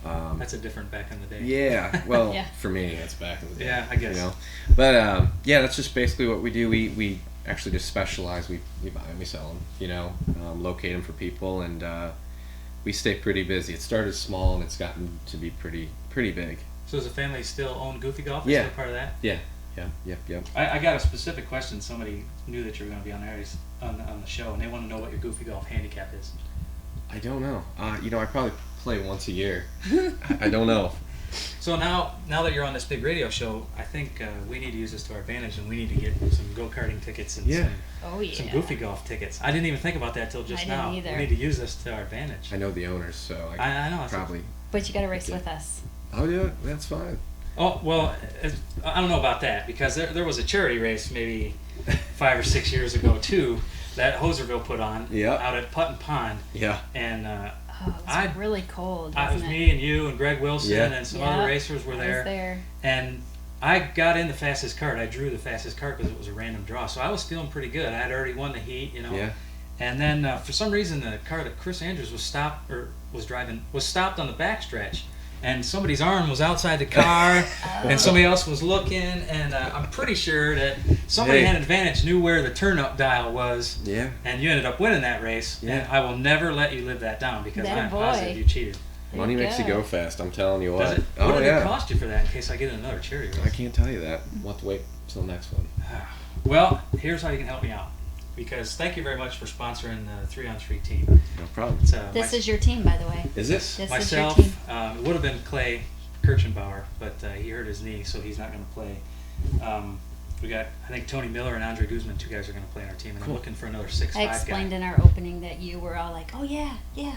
That's a different back in the day. Yeah, well, Yeah. For me, it's back in the day. Yeah, I guess. But that's just basically what we do. We actually just specialize. We buy them, we sell them. Locate them for people, and we stay pretty busy. It started small, and it's gotten to be pretty big. So does the family still own Goofy Golf? Yeah. Is that part of that? Yeah. Yep. I got a specific question. Somebody knew that you were going to be on the show, and they want to know what your Goofy Golf handicap is. I don't know. I probably play once a year. I don't know. So now that you're on this big radio show, I think we need to use this to our advantage, and we need to get some go-karting tickets and some Goofy Golf tickets. I didn't even think about that till just I now. didn't either. We need to use this to our advantage. I know the owners, so I know. Probably. But you got to race with us. I'll do it. That's fine. Oh, well, I don't know about that because there was a charity race maybe 5 or 6 years ago too that Hoserville put on out at Putton Pond. Yeah. And it was really cold. It was me and you and Greg Wilson and some other racers were there. I was there. And I got in the fastest cart. I drew the fastest cart because it was a random draw. So I was feeling pretty good. I had already won the heat, you know. Yeah. And then for some reason the car that Chris Andrews was stopped on the backstretch. And somebody's arm was outside the car, and somebody else was looking, and I'm pretty sure that somebody had an advantage, knew where the turn-up dial was, and you ended up winning that race. Yeah. And I will never let you live that down because I'm positive you cheated. Money makes you go fast. I'm telling you what. Does it? What did it cost you for that? In case I get another charity race? I can't tell you that. We'll have to wait till the next one. Well, here's how you can help me out. Because thank you very much for sponsoring the 3-on-3 team. No problem. This is your team, by the way. Is this? Myself, is your team. It would have been Clay Kirchenbauer, but he hurt his knee, so he's not going to play. We got, I think, Tony Miller and Andre Guzman, 2 guys are going to play in our team, and I'm looking for another 6'5" guy. I explained in our opening that you were all like, "Oh yeah,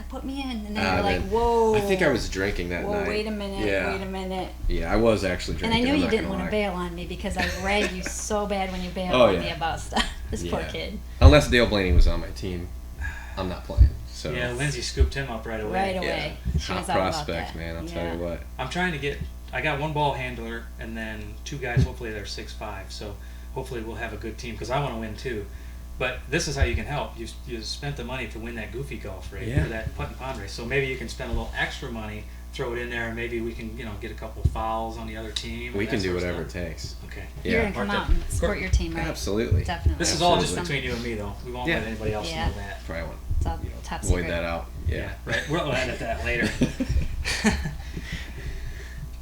put me in," and then you're like, "Whoa." I think I was drinking that night. Wait a minute. Yeah, I was actually drinking. And I know you didn't want to bail on me because I ragged you so bad when you bailed on me about stuff. This poor kid. Unless Dale Blaney was on my team, I'm not playing. So yeah, Lindsay scooped him up right away. Right away. Yeah. She was Hot all prospect, about that. man. I'll tell you what. I'm trying to get. I got 1 ball handler and then 2 guys. Hopefully they're 6'5". So hopefully we'll have a good team because I want to win too. But this is how you can help. You spent the money to win that Goofy Golf race or that Putton Pond race. So maybe you can spend a little extra money, throw it in there, and maybe we can get a couple fouls on the other team. We can do whatever it takes. Okay. You're gonna come out and support your team, right? Absolutely. Definitely. This is all just between you and me, though. We won't let anybody else know that. Probably won't. It's all top void secret. that out. Yeah. Right. We'll edit that later.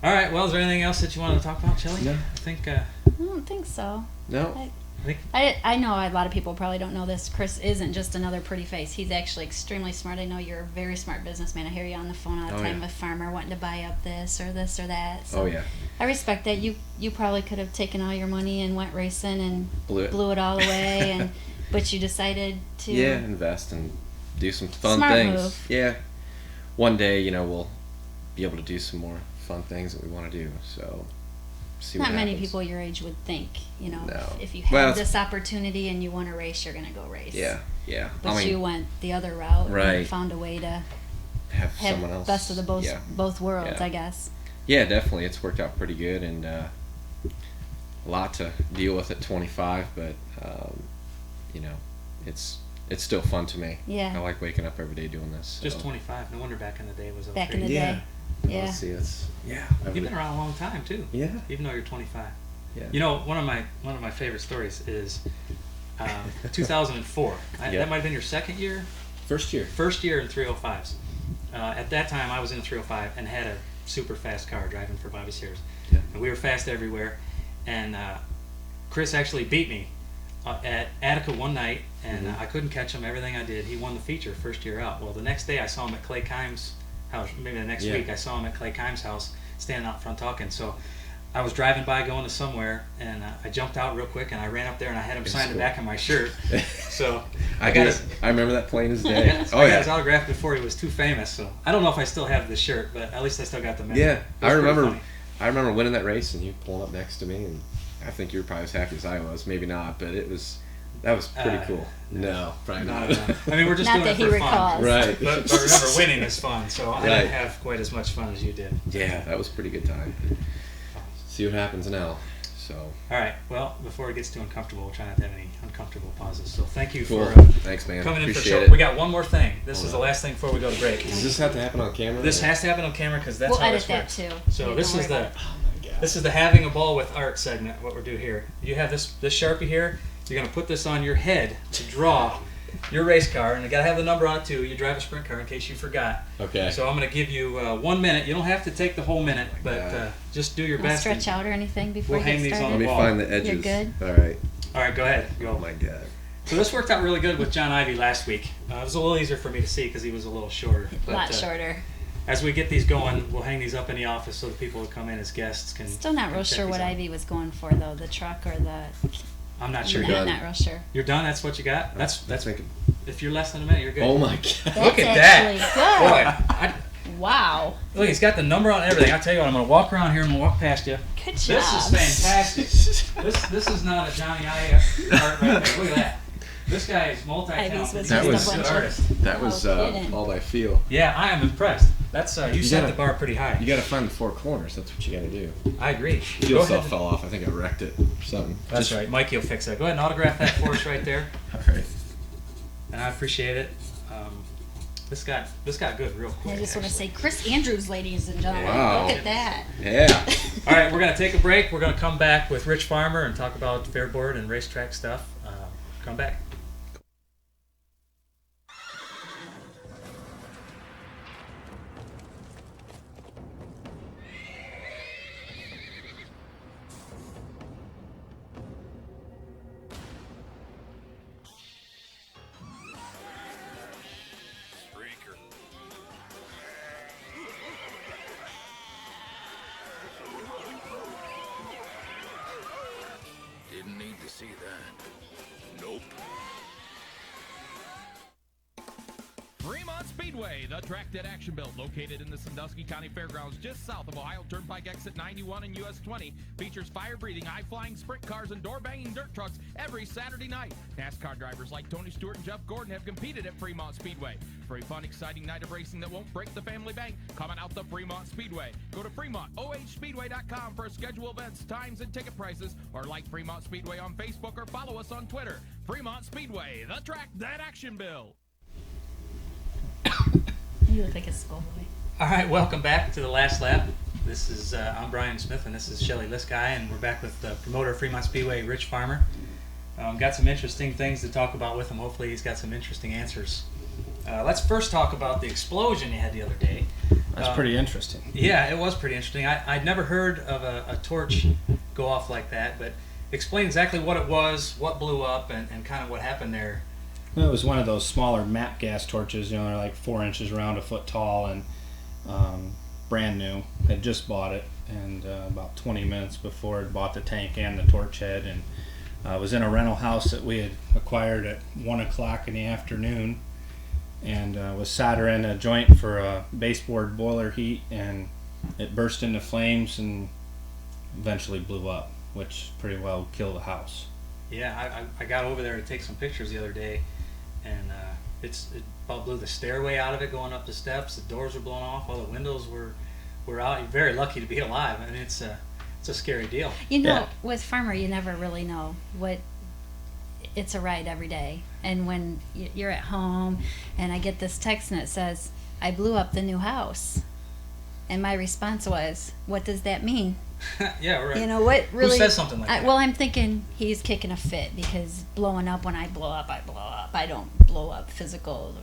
All right. Well, is there anything else that you want to talk about, Shelly? No. I think. I don't think so. No. I know a lot of people probably don't know this. Chris isn't just another pretty face. He's actually extremely smart. I know you're a very smart businessman. I hear you on the phone all the time with farmer wanting to buy up this or that. So I respect that. You probably could have taken all your money and went racing and blew it all away, but you decided to invest and do some fun smart things. Move. Yeah. One day, we'll be able to do some more fun things that we want to do. So. Not many people your age would think, No. if you have this opportunity and you want to race, you're going to go race. Yeah. But you went the other route and found a way to have someone else. Best of the both worlds, I guess. Yeah, definitely. It's worked out pretty good and a lot to deal with at 25, but it's still fun to me. Yeah. I like waking up every day doing this. So. Just 25. No wonder back in the day was back in the day. Yeah. Let's see. You've been around a long time too. Yeah. Even though you're 25. Yeah. One of my favorite stories is 2004. That might have been your second year. First year in 305s. At that time, I was in a 305 and had a super fast car driving for Bobby Sears. Yeah. And we were fast everywhere. And Chris actually beat me at Attica one night, and I couldn't catch him. Everything I did, he won the feature first year out. Well, the next day I saw him at Clay Kimes' house. Maybe the next week I saw him at Clay Kimes' house, standing out front talking. So I was driving by going to somewhere, and I jumped out real quick, and I ran up there, and I had him sign the back of my shirt. So I remember that plain as day. I got his autograph before he was too famous. So I don't know if I still have the shirt, but at least I still got the medal. Yeah, I remember winning that race, and you pulling up next to me, and I think you were probably as happy as I was. Maybe not, but that was pretty cool. No, probably not. I mean, we're just doing it for fun. Right. But remember, winning is fun, so I didn't have quite as much fun as you did. Yeah, that was a pretty good time. See what happens now. So. All right. Well, before it gets too uncomfortable, we'll try not to have any uncomfortable pauses. So thank you for Thanks, man. coming in for the Appreciate show. it. We got one more thing. This is the last thing before we go to break. Does this have to happen on camera? This has to happen on camera because that's how this works. We'll edit that too. So this is the having a ball with art segment. What we're doing here. You have this Sharpie here. You're gonna put this on your head to draw your race car, and you gotta have the number on it too. You drive a sprint car in case you forgot. Okay. So I'm gonna give you 1 minute. You don't have to take the whole minute, but just do your best. Stretch out or anything before you get started. These on the wall. Let me find the edges. You're good. All right, go ahead. Go. Oh my God. So this worked out really good with John Ivy last week. It was a little easier for me to see because he was a little shorter. A lot shorter. As we get these going, we'll hang these up in the office so the people who come in as guests can. Still not real sure what Ivy was going for though, the truck or the. I'm not sure. I'm not real sure. You're done. That's what you got. That's making. If you're less than a minute, you're good. Oh my God! Look at that. Boy, Wow. Look, he's got the number on everything. I'll tell you what, I'm going to walk around here. I'm going to walk past you. Good This job. is fantastic. This is not a Johnny I art right there. Look at that. This guy is multi-talented. That was He's a good artist. that was all by feel. Yeah, I am impressed. That's you set gotta- the bar pretty high. You got to find the four corners. That's what you got to do. I agree. Fuel Go cell ahead. fell off. I think I wrecked it or something. That's right. Mikey will fix that. Go ahead and autograph that for us right there. All right. And I appreciate it. This got good real quick. I just want to say Chris Andrews, ladies and gentlemen. Wow. Look at that. Yeah. All right, we're going to take a break. We're going to come back with Rich Farmer and talk about fairboard and racetrack stuff. Come back. Didn't need to see that. Nope. Fremont Speedway, the track that action built, located in the Sandusky County Fairgrounds just south of Ohio Turnpike exit 91 and US 20, features fire-breathing, high-flying sprint cars and door-banging dirt trucks every Saturday night. NASCAR drivers like Tony Stewart and Jeff Gordon have competed at Fremont Speedway. For a fun, exciting night of racing that won't break the family bank, coming out the Fremont Speedway. Go to FremontOHSpeedway.com for schedule events, times, and ticket prices, or like Fremont Speedway on Facebook or follow us on Twitter. Fremont Speedway, the track that action built. You look like a schoolboy. All right, welcome back to the last lap. This is I'm Smith, and this is Shelly Liskey, and we're back with the promoter of Fremont Speedway, Rich Farmer. Got some interesting things to talk about with him. Hopefully he's got some interesting answers. Let's first talk about the explosion you had the other day. That's pretty interesting. Yeah, it was pretty interesting. I'd never heard of a torch go off like that, but explain exactly what it was, what blew up, and kind of what happened there. Well, it was one of those smaller MAP gas torches, you know, they're like 4 inches around, a foot tall, and brand new. Had just bought it, and about 20 minutes before I'd bought the tank and the torch head, and I was in a rental house that we had acquired at 1 o'clock in the afternoon, and was soldering a joint for a baseboard boiler heat, and it burst into flames and eventually blew up, which pretty well killed the house. Yeah, I got over there to take some pictures the other day, and it about blew the stairway out of it going up the steps. The doors were blown off. All the windows were out. You're very lucky to be alive. I mean, it's a scary deal. You know, with Farmer, you never really know what. It's a ride every day. And when you're at home, and I get this text and it says, "I blew up the new house," and my response was, "What does that mean?" Yeah, right. You know what really? Who says something like that? Well, I'm thinking he's kicking a fit because blowing up. When I blow up, I blow up. I don't blow up physical,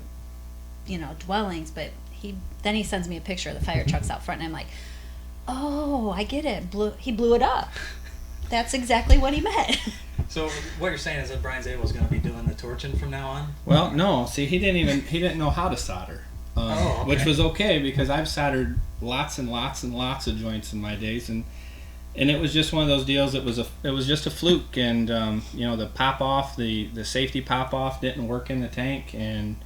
dwellings. But he sends me a picture of the fire trucks out front, and I'm like, oh, I get it. He blew it up. That's exactly what he meant. So what you're saying is that Brian Zabel's going to be doing the torching from now on? Well, no. See, he didn't know how to solder, okay. Which was okay because I've soldered lots and lots and lots of joints in my days, and it was just one of those deals. It was just a fluke, and the pop off, the safety pop off didn't work in the tank, and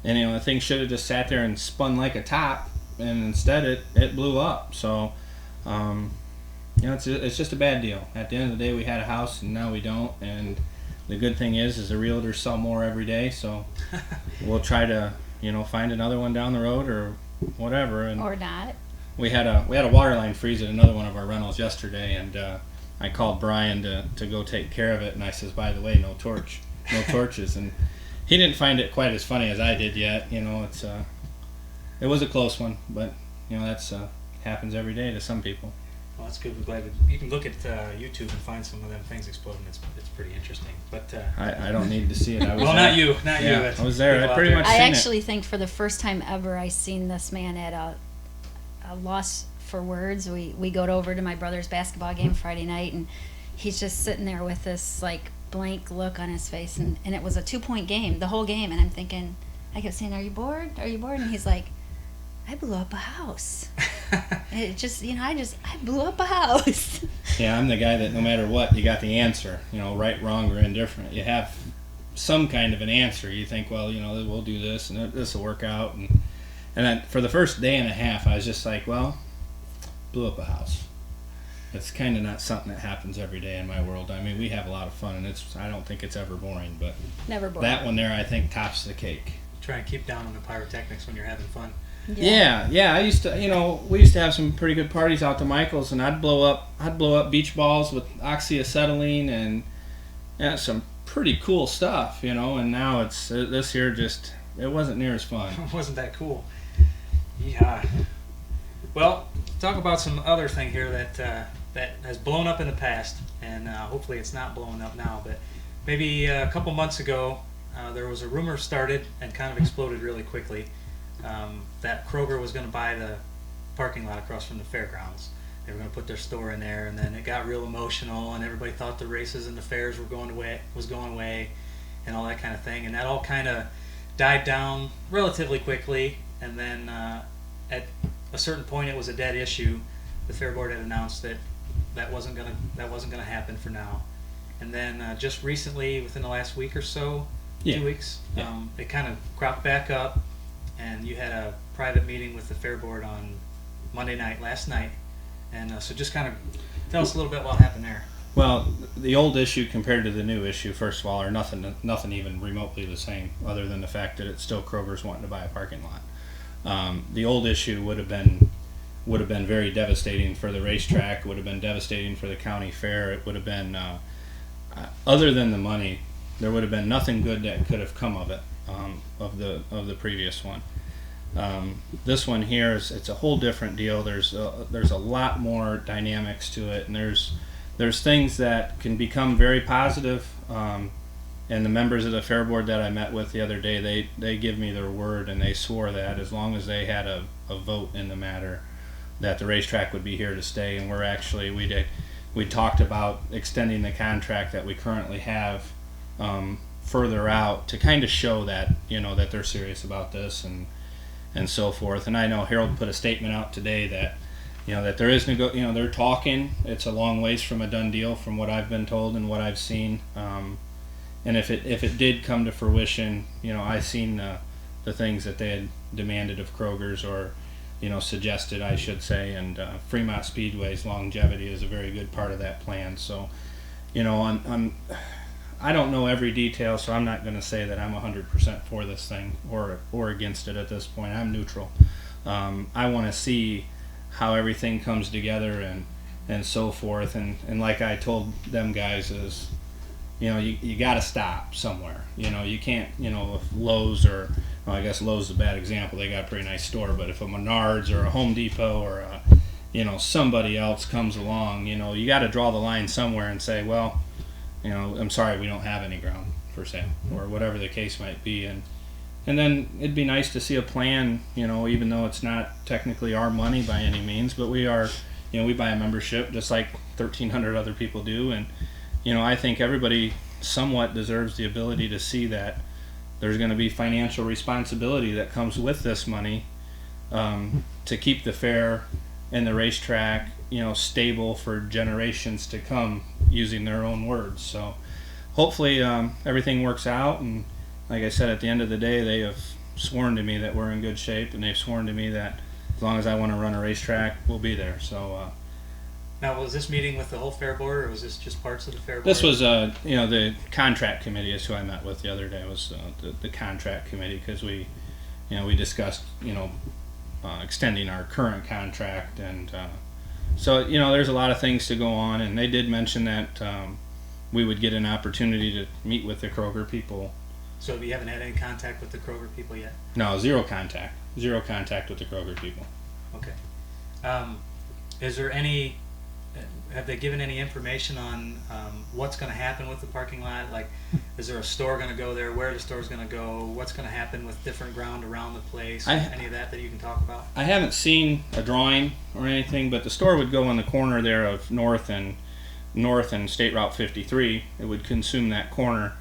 the thing should have just sat there and spun like a top, and instead it blew up. So. It's just a bad deal. At the end of the day, we had a house, and now we don't. And the good thing is the realtors sell more every day, so we'll try to, find another one down the road or whatever. And or not. We had a water line freeze at another one of our rentals yesterday, and I called Brian to go take care of it. And I says, by the way, no torches, and he didn't find it quite as funny as I did yet. It was a close one, but that's happens every day to some people. Well, that's good. We're glad you can look at YouTube and find some of them things exploding. It's pretty interesting. But I don't need to see it. I was well, there. not you. I was there. I pretty much. I actually think for the first time ever, I seen this man at a loss for words. We go over to my brother's basketball game Friday night, and he's just sitting there with this like blank look on his face, and it was a 2-point game, the whole game, and I'm thinking, I kept saying, "Are you bored? Are you bored?" And he's like, "I blew up a house." It just, I blew up a house. Yeah, I'm the guy that no matter what, you got the answer. Right, wrong, or indifferent. You have some kind of an answer. You think, well, we'll do this, and this will work out. And And then for the first day and a half, I was just like, well, blew up a house. It's kind of not something that happens every day in my world. I mean, we have a lot of fun, and I don't think it's ever boring, but Never boring. that one there, I think, tops the cake. Try and keep down on the pyrotechnics when you're having fun. Yeah. I used to, we used to have some pretty good parties out to Michael's, and I'd blow up beach balls with oxyacetylene and some pretty cool stuff, and now it's this here it wasn't near as fun. It wasn't that cool. Yeah. Well, talk about some other thing here that has blown up in the past, and hopefully it's not blowing up now. But maybe a couple months ago, there was a rumor started and kind of exploded really quickly that Kroger was going to buy the parking lot across from the fairgrounds. They were going to put their store in there, and then it got real emotional, and everybody thought the races and the fairs were going away, and all that kind of thing. And that all kind of died down relatively quickly, and then at a certain point, it was a dead issue. The fair board had announced that wasn't gonna happen for now. And then just recently, within the last week or so, 2 weeks, it kind of cropped back up, and you had a private meeting with the fair board on Monday night, last night. And so just kind of tell us a little bit what happened there. Well, the old issue compared to the new issue, first of all, are nothing even remotely the same, other than the fact that it's still Kroger's wanting to buy a parking lot. The old issue would have been very devastating for the racetrack. Would have been devastating for the county fair. It would have been, other than the money, there would have been nothing good that could have come of it, of the previous one. This one here it's a whole different deal. There's a lot more dynamics to it, and there's things that can become very positive. And the members of the fair board that I met with the other day, they give me their word, and they swore that as long as they had a vote in the matter, that the racetrack would be here to stay. And we talked about extending the contract that we currently have further out to kind of show that that they're serious about this and so forth. And I know Harold put a statement out today that that there is they're talking. It's a long ways from a done deal, from what I've been told and what I've seen. And if it did come to fruition, I've seen the things that they had demanded of Kroger's, or suggested, I should say, and Fremont Speedway's longevity is a very good part of that plan. So, I don't know every detail, so I'm not going to say that I'm 100% for this thing or against it at this point. I'm neutral. I want to see how everything comes together and so forth. And like I told them guys is, you got to stop somewhere. You can't, if Lowe's I guess Lowe's is a bad example. They got a pretty nice store, but if a Menards or a Home Depot or somebody else comes along, you got to draw the line somewhere and say, well, I'm sorry, we don't have any ground for sale, or whatever the case might be. And then it'd be nice to see a plan, even though it's not technically our money by any means, but we are, we buy a membership just like 1,300 other people do. And, I think everybody somewhat deserves the ability to see that there's going to be financial responsibility that comes with this money to keep the fair and the racetrack, stable for generations to come, using their own words. So hopefully everything works out. And like I said, at the end of the day, they have sworn to me that we're in good shape, and they've sworn to me that as long as I want to run a racetrack, we'll be there. So now, was this meeting with the whole fair board, or was this just parts of the fair board? This was the contract committee is who I met with the other day. Was the contract committee, because we discussed extending our current contract. And so there's a lot of things to go on, and they did mention that we would get an opportunity to meet with the Kroger people. So you haven't had any contact with the Kroger people yet? No, zero contact with the Kroger people. Okay. Is there any, have they given any information on what's going to happen with the parking lot? Like, is there a store going to go there? Where the store's going to go? What's going to happen with different ground around the place? Any of that you can talk about? I haven't seen a drawing or anything, but the store would go on the corner there of North and State Route 53. It would consume that corner.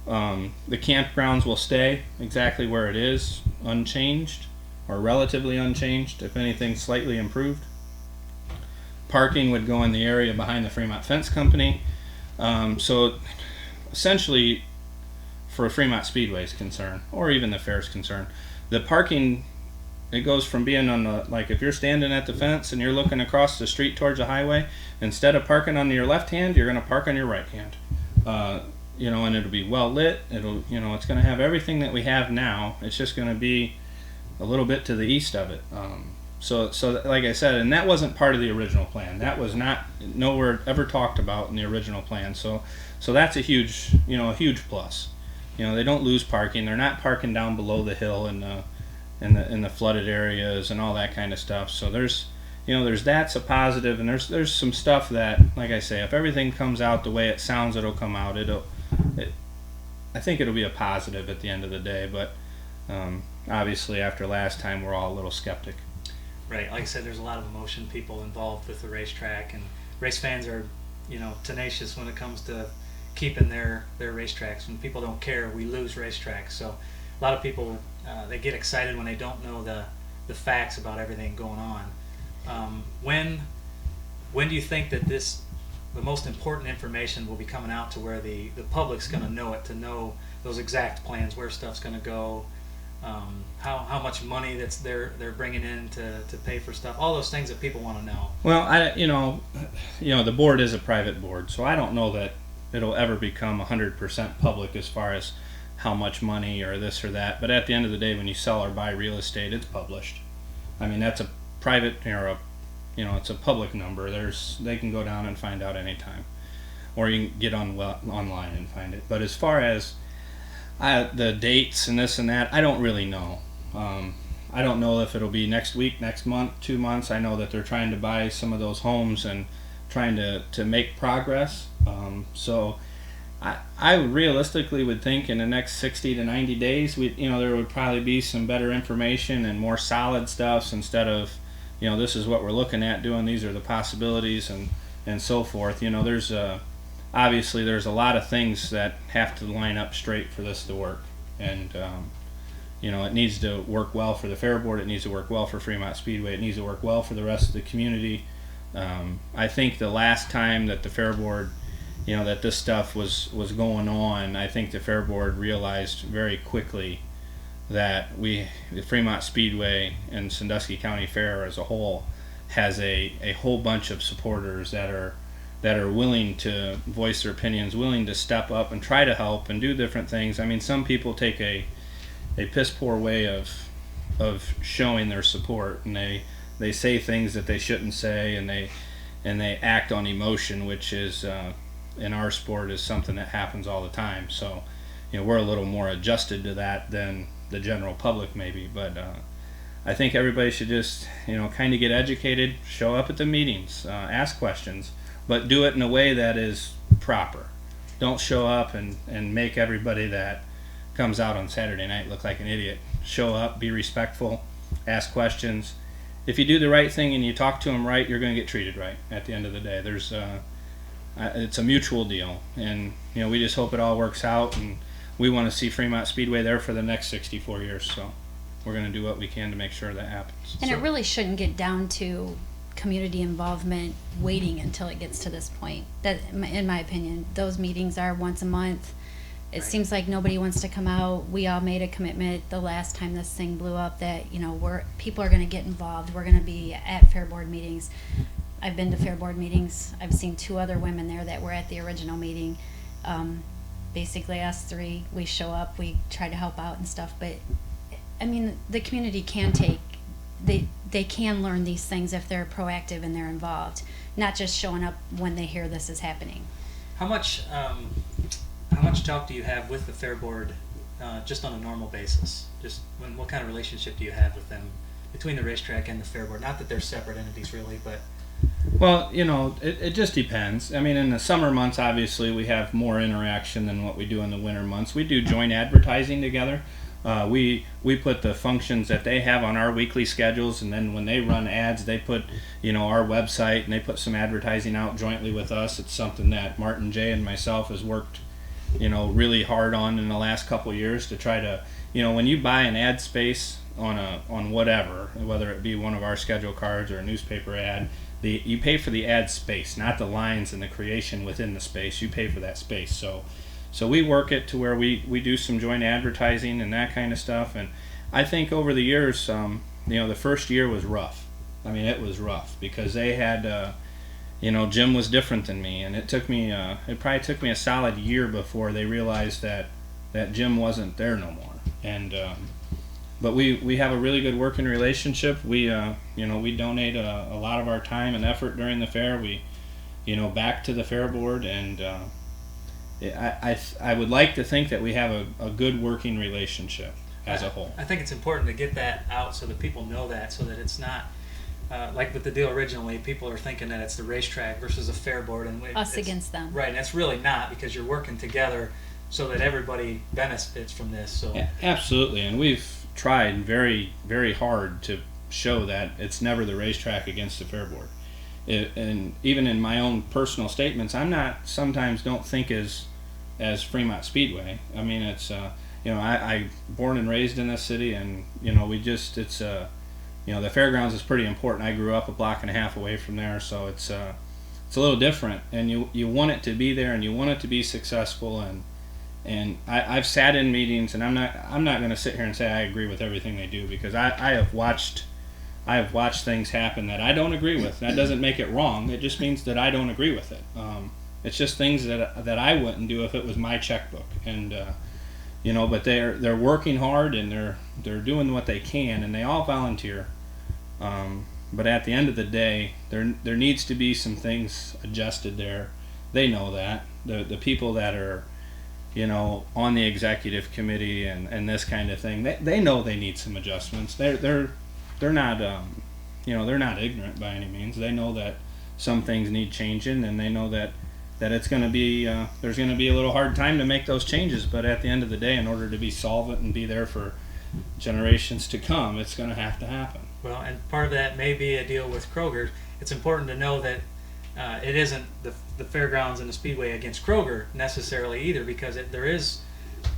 The campgrounds will stay exactly where it is, unchanged, or relatively unchanged, if anything slightly improved. Parking would go in the area behind the Fremont Fence Company. So essentially, for Fremont Speedway's concern, or even the fair's concern, the parking It goes from being on the, like if you're standing at the fence and you're looking across the street towards the highway, instead of parking on your left hand, you're going to park on your right hand. You know, and it'll be well lit. It'll, you know, it's going to have everything that we have now. It's just going to be a little bit to the east of it. So like I said, and that wasn't part of the original plan. That was not nowhere ever talked about in the original plan. So that's a huge, you know, a huge plus. You know, they don't lose parking. They're not parking down below the hill in the flooded areas and all that kind of stuff. So there's, you know, that's a positive, and there's some stuff that, like I say, if everything comes out the way it sounds it'll come out, I think it'll be a positive at the end of the day. But obviously after last time we're all a little skeptic. Right, like I said, there's a lot of emotion, people involved with the racetrack, and race fans are, you know, tenacious when it comes to keeping their racetracks. When people don't care, we lose racetracks. So a lot of people, they get excited when they don't know the facts about everything going on. When do you think that the most important information will be coming out to where the public's going to know it, to know those exact plans, where stuff's going to go, how much money that's they're bringing in to pay for stuff, all those things that people want to know? Well, you know, the board is a private board, so I don't know that it'll ever become 100% public as far as how much money or this or that. But at the end of the day, when you sell or buy real estate, it's published. I mean, that's a private or it's a public number. They can go down and find out anytime, or you can get online and find it. But as far as the dates and this and that, I don't really know. I don't know if it'll be next week, next month, 2 months. I know that they're trying to buy some of those homes and trying to make progress. So I realistically would think in the next 60 to 90 days, there would probably be some better information and more solid stuff instead of, this is what we're looking at doing, these are the possibilities and so forth. There's obviously there's a lot of things that have to line up straight for this to work, and it needs to work well for the Fair Board, it needs to work well for Fremont Speedway, it needs to work well for the rest of the community. I think the last time that the Fair Board, that this stuff was going on, I think the Fair Board realized very quickly that the Fremont Speedway and Sandusky County Fair as a whole has a whole bunch of supporters that are willing to voice their opinions, willing to step up and try to help and do different things. I mean, some people take a piss poor way of showing their support, and they say things that they shouldn't say, and they act on emotion, which is in our sport is something that happens all the time. So we're a little more adjusted to that than the general public maybe, but I think everybody should just kind of get educated, show up at the meetings, ask questions, but do it in a way that is proper. Don't show up and make everybody that comes out on Saturday night look like an idiot. Show up, be respectful, ask questions. If you do the right thing and you talk to them right, you're going to get treated right at the end of the day. It's a mutual deal, and we just hope it all works out, and we want to see Fremont Speedway there for the next 64 years, so we're going to do what we can to make sure that happens. And it really shouldn't get down to community involvement waiting until it gets to this point. That, in my opinion, those meetings are once a month. It seems like nobody wants to come out. We all made a commitment the last time this thing blew up that people are going to get involved. We're going to be at Fair Board meetings. I've been to Fair Board meetings. I've seen 2 other women there that were at the original meeting. Basically us 3, we show up, we try to help out and stuff, but I mean, the community can they can learn these things if they're proactive and they're involved, not just showing up when they hear this is happening. How much talk do you have with the Fair Board just on a normal basis? Just what kind of relationship do you have with them between the racetrack and the Fair Board? Not that they're separate entities really, but... Well, it just depends. I mean, in the summer months, obviously, we have more interaction than what we do in the winter months. We do joint advertising together. We put the functions that they have on our weekly schedules, and then when they run ads, they put, our website, and they put some advertising out jointly with us. It's something that Martin J. and myself has worked, really hard on in the last couple of years to try to, when you buy an ad space on whatever, whether it be one of our schedule cards or a newspaper ad, you pay for the ad space, not the lines and the creation within the space. You pay for that space. So we work it to where we do some joint advertising and that kind of stuff. And I think over the years, the first year was rough. I mean, it was rough because they had, Jim was different than me, and it probably took me a solid year before they realized that Jim wasn't there no more. And but we have a really good working relationship. We donate a lot of our time and effort during the fair. We back to the fair board, and I would like to think that we have a good working relationship as a whole. I think it's important to get that out so that people know that, so that it's not like with the deal originally, people are thinking that it's the racetrack versus a fair board, and Us against them. Right, and it's really not, because you're working together so that everybody benefits from this. So Yeah, absolutely, and we've tried very, very hard to show that it's never the racetrack against the fair board. And even in my own personal statements, sometimes don't think as Fremont Speedway. I mean, it's I born and raised in this city, and the fairgrounds is pretty important. I grew up a block and a half away from there, so it's a little different, and you want it to be there, and you want it to be successful. And I've sat in meetings, and I'm not going to sit here and say I agree with everything they do, because I have watched things happen that I don't agree with. That doesn't make it wrong. It just means that I don't agree with it. It's just things that I wouldn't do if it was my checkbook. And but they're working hard, and they're doing what they can, and they all volunteer. But at the end of the day, there needs to be some things adjusted there. They know that the people that are on the executive committee and this kind of thing, they know they need some adjustments. They're not they're not ignorant by any means. They know that some things need changing, and they know that it's going to be there's going to be a little hard time to make those changes. But at the end of the day, in order to be solvent and be there for generations to come, it's going to have to happen. Well, and part of that may be a deal with Kroger. It's important to know that it isn't the fairgrounds and the speedway against Kroger necessarily either, because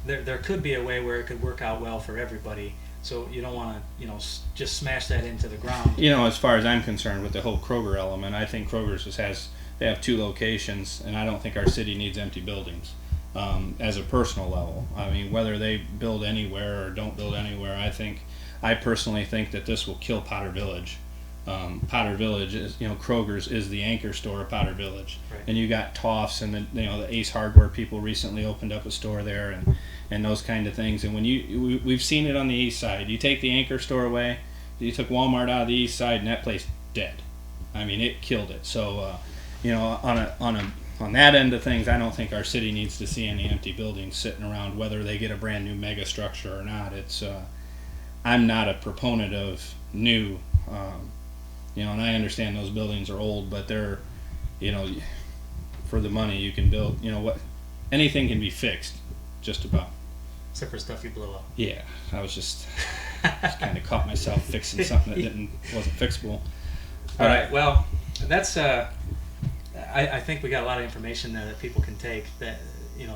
there could be a way where it could work out well for everybody. So you don't want to just smash that into the ground. As far as I'm concerned with the whole Kroger element, I think Kroger's they have 2 locations, and I don't think our city needs empty buildings. As a personal level, I mean, whether they build anywhere or don't build anywhere, I personally think that this will kill Potter Village. Potter Village is, Kroger's is the anchor store of Potter Village, right. And you got Toffs and the Ace Hardware people recently opened up a store there, and those kind of things. And when we've seen it on the east side, you take the anchor store away, you took Walmart out of the east side, and that place dead. I mean, it killed it. So on that end of things, I don't think our city needs to see any empty buildings sitting around, whether they get a brand new mega structure or not. I'm not a proponent of new. And I understand those buildings are old, but they're, for the money you can build, anything can be fixed, just about. Except for stuff you blow up. Yeah, I was just kind of caught myself fixing something that wasn't fixable. All right, well, that's, I think we got a lot of information there that people can take, that,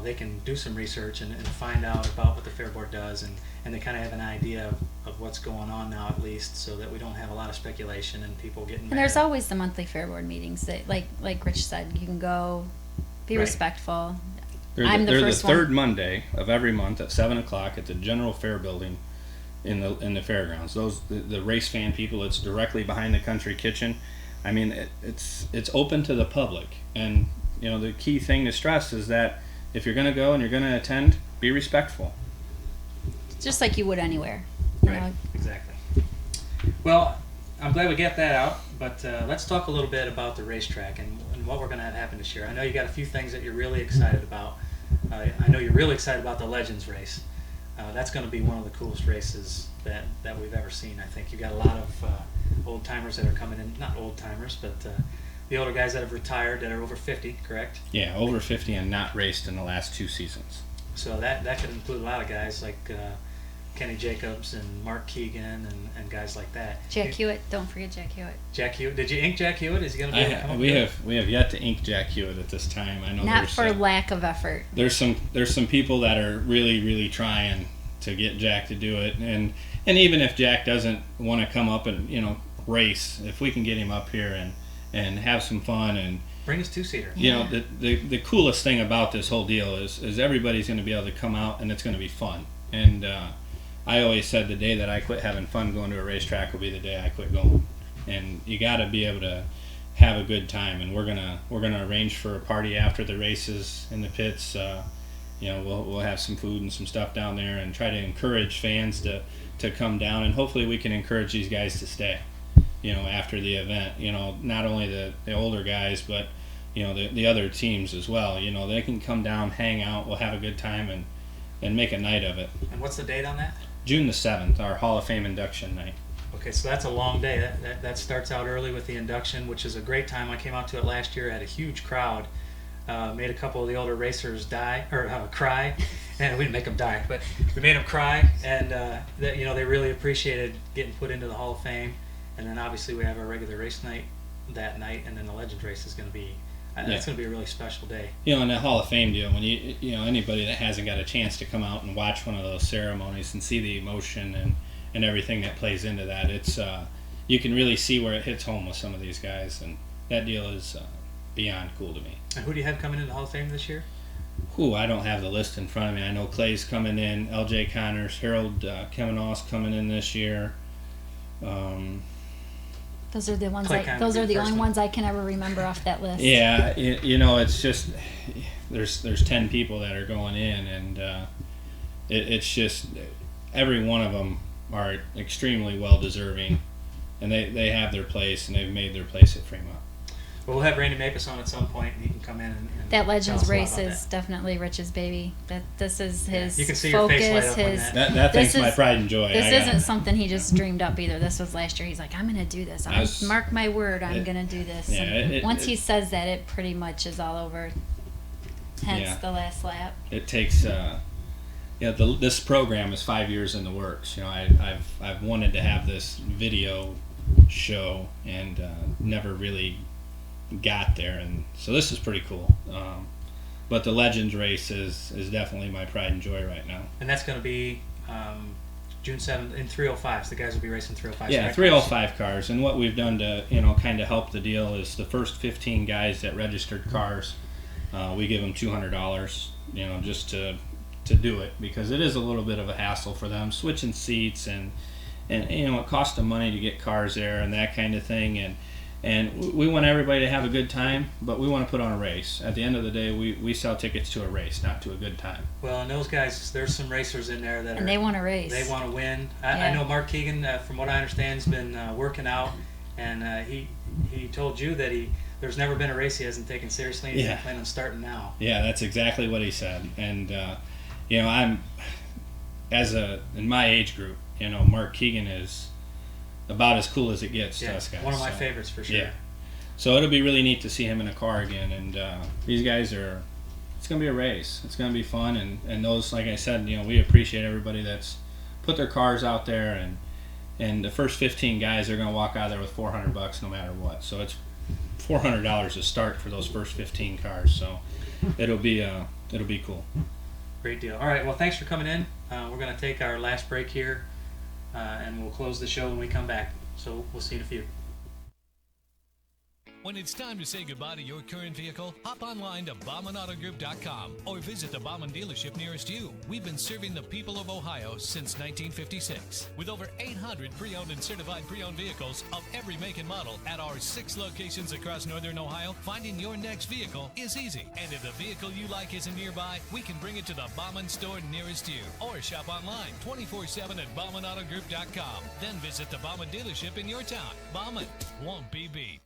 they can do some research and find out about what the Fair Board does, and they kind of have an idea of what's going on now, at least, so that we don't have a lot of speculation and people getting mad. And there's always the monthly Fair Board meetings that, like Rich said, you can go, be Right. respectful. They're the third Monday of every month at 7:00 at the General Fair Building in the fairgrounds. The race fan people, it's directly behind the Country Kitchen. I mean, it's open to the public, and the key thing to stress is that if you're going to go and you're going to attend, be respectful. Just like you would anywhere. Right, exactly. Well, I'm glad we got that out, but let's talk a little bit about the racetrack and what we're going to have happen this year. I know you got a few things that you're really excited about. I know you're really excited about the Legends race. That's going to be one of the coolest races that we've ever seen, I think. You got a lot of old timers that are coming in, not old timers, but the older guys that have retired that are over 50, correct? Yeah, over 50 and not raced in the last 2 seasons. So that could include a lot of guys like Kenny Jacobs and Mark Keegan and guys like that. Jack Hewitt, don't forget Jack Hewitt. Jack Hewitt, did you ink Jack Hewitt? Is he going to be able to come up? We have yet to ink Jack Hewitt at this time. I know not for lack of effort. There's some people that are really, really trying to get Jack to do it, and even if Jack doesn't want to come up and race, if we can get him up here and have some fun and bring his 2-seater. The coolest thing about this whole deal is everybody's going to be able to come out, and it's going to be fun. And I always said the day that I quit having fun going to a racetrack will be the day I quit going. And you got to be able to have a good time. And we're gonna arrange for a party after the races in the pits. You know, we'll have some food and some stuff down there, and try to encourage fans to come down. And hopefully we can encourage these guys to stay. You know, after the event. You know, not only the older guys, but you know the other teams as well. You know, they can come down, hang out. We'll have a good time and make a night of it. And what's the date on that? June the 7th, our Hall of Fame induction night. Okay, so that's a long day. That starts out early with the induction, which is a great time. I came out to it last year, had a huge crowd, made a couple of the older racers cry, and we didn't make them die, but we made them cry, and you know, they really appreciated getting put into the Hall of Fame. And then obviously we have our regular race night that night, and then the Legends race is going to be. That's going to be a really special day. You know, in that Hall of Fame deal, when you know anybody that hasn't got a chance to come out and watch one of those ceremonies and see the emotion and everything that plays into that, it's you can really see where it hits home with some of these guys, and that deal is beyond cool to me. And who do you have coming into the Hall of Fame this year? I don't have the list in front of me. I know Clay's coming in, L.J. Connors, Harold Kemenos coming in this year. Those are the ones. Those are the only ones I can ever remember off that list. Yeah, you know, it's just there's 10 people that are going in, and it's just every one of them are extremely well deserving, and they have their place, and they've made their place at Fremont. Well, we'll have Randy Mapus on at some point, and he can come in and that tell Legends us a lot race about is that. definitely Rich's baby. This is his You can see focus. your face light up on That thing's my pride and joy. This isn't something he just dreamed up either. This was last year. He's like, I'm going to do this. Mark my word, I'm going to do this. Yeah, and once he says that, it pretty much is all over. Hence the last lap. It takes. This program is 5 years in the works. You know, I've wanted to have this video show and never really got there, and so this is pretty cool. But the Legends race is definitely my pride and joy right now. And that's going to be June 7th in 305s. The guys will be racing 305s. Yeah, 305 cars. And what we've done to kind of help the deal is the first 15 guys that registered cars, we give them $200. Just to do it, because it is a little bit of a hassle for them switching seats, and it costs them money to get cars there and that kind of thing. And we want everybody to have a good time, but we want to put on a race. At the end of the day, we sell tickets to a race, not to a good time. Well, and those guys, there's some racers in there that they want to race. They want to win. I know Mark Keegan, from what I understand, has been working out, and he told you that there's never been a race he hasn't taken seriously, and he's planning on starting now. Yeah, that's exactly what he said. And I'm in my age group, Mark Keegan is about as cool as it gets to us guys. One of my favorites for sure. Yeah. So it'll be really neat to see him in a car again, and these guys it's going to be a race. It's going to be fun, and those, like I said, we appreciate everybody that's put their cars out there, and the first 15 guys are going to walk out of there with $400 no matter what. So it's $400 to start for those first 15 cars. So it'll be cool. Great deal. All right, well, thanks for coming in. We're going to take our last break here, and we'll close the show when we come back. So we'll see you in a few. When it's time to say goodbye to your current vehicle, hop online to BaumanAutoGroup.com or visit the Bauman dealership nearest you. We've been serving the people of Ohio since 1956. With over 800 pre-owned and certified pre-owned vehicles of every make and model at our 6 locations across northern Ohio, finding your next vehicle is easy. And if the vehicle you like isn't nearby, we can bring it to the Bauman store nearest you. Or shop online 24/7 at BaumanAutoGroup.com. Then visit the Bauman dealership in your town. Bauman won't be beat.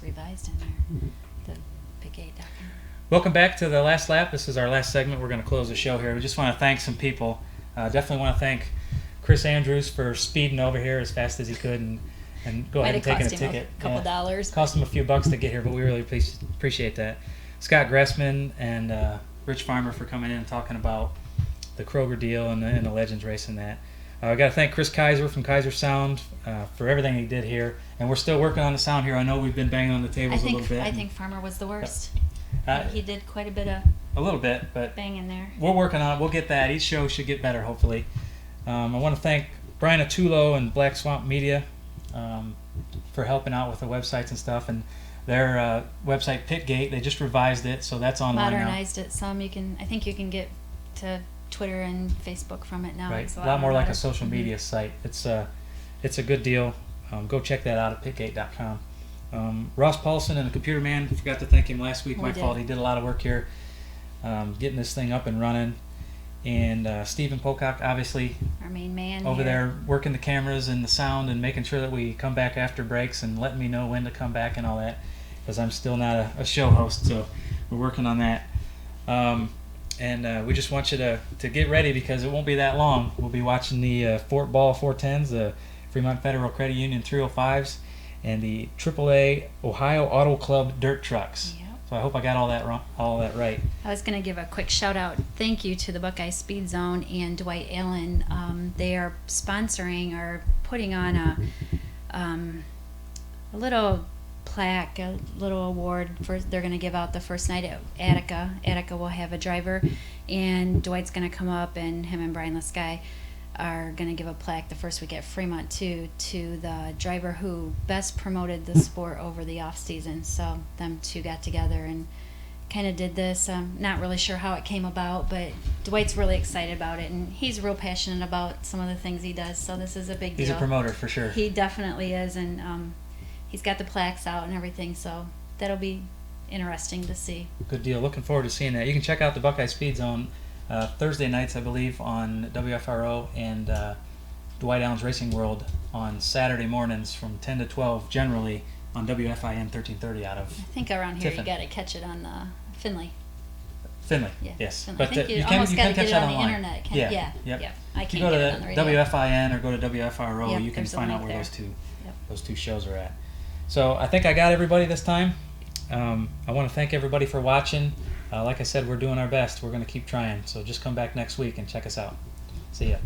Revised in there, the pickgate.com. Welcome back to the last lap. This is our last segment. We're going to close the show here. We just want to thank some people. Definitely want to thank Chris Andrews for speeding over here as fast as he could and go ahead and taking a ticket. A couple dollars. Cost him a few bucks to get here, but we really appreciate that. Scott Gressman and Rich Farmer for coming in and talking about the Kroger deal and the Legends race and that. I got to thank Chris Kaiser from Kaiser Sound for everything he did here, and we're still working on the sound here. I know we've been banging on the tables a little bit. I think Farmer was the worst. He did quite a bit of but banging there. We're working on it. We'll get that. Each show should get better, hopefully. I want to thank Brian Atulo and Black Swamp Media for helping out with the websites and stuff. And their website Pitgate, they just revised it, so that's online Modernized it some. I think you can get to Twitter and Facebook from it now. Right, It's a lot more like a better. social media site. It's a good deal. Go check that out at pitgate.com. Ross Paulson and the Computer Man, forgot to thank him last week. My fault. He did a lot of work here getting this thing up and running. And Stephen Pocock, obviously, our main man over here. there working the cameras and the sound and making sure that we come back after breaks and letting me know when to come back and all that, because I'm still not a show host, so we're working on that. And we just want you to get ready, because it won't be that long. We'll be watching the Fort Ball 410s, the Fremont Federal Credit Union 305s, and the AAA Ohio Auto Club dirt trucks. So I hope I got all that right. I was going to give a quick shout out. Thank you to the Buckeye Speed Zone and Dwight Allen. They are sponsoring or putting on a little plaque, a little award they're going to give out the first night at Attica. Attica will have a driver, and Dwight's going to come up, and him and Brian Lesky are going to give a plaque the first week at Fremont too, to the driver who best promoted the sport over the off season. So them two got together and kind of did this. Not really sure how it came about, but Dwight's really excited about it, and he's real passionate about some of the things he does. So this is a big deal. He's a promoter for sure. He definitely is, and he's got the plaques out and everything. So that'll be interesting to see. Good deal. Looking forward to seeing that. You can check out the Buckeye Speed Zone Thursday nights, I believe, on WFRO, and Dwight Allen's Racing World on Saturday mornings from 10 to 12, generally on WFIN 1330 out of I think around here Tiffin. you got to catch it on Finley. Finley, Yeah, yes. Finley. But I think you you almost can got to catch get it that on the online. internet. Yeah. I If you can't go get it to on the radio. WFIN or go to WFRO, Yep, you can there's a find out link where there. those two shows are at. So I think I got everybody this time. I want to thank everybody for watching. Like I said, we're doing our best. We're going to keep trying. So just come back next week and check us out. See ya.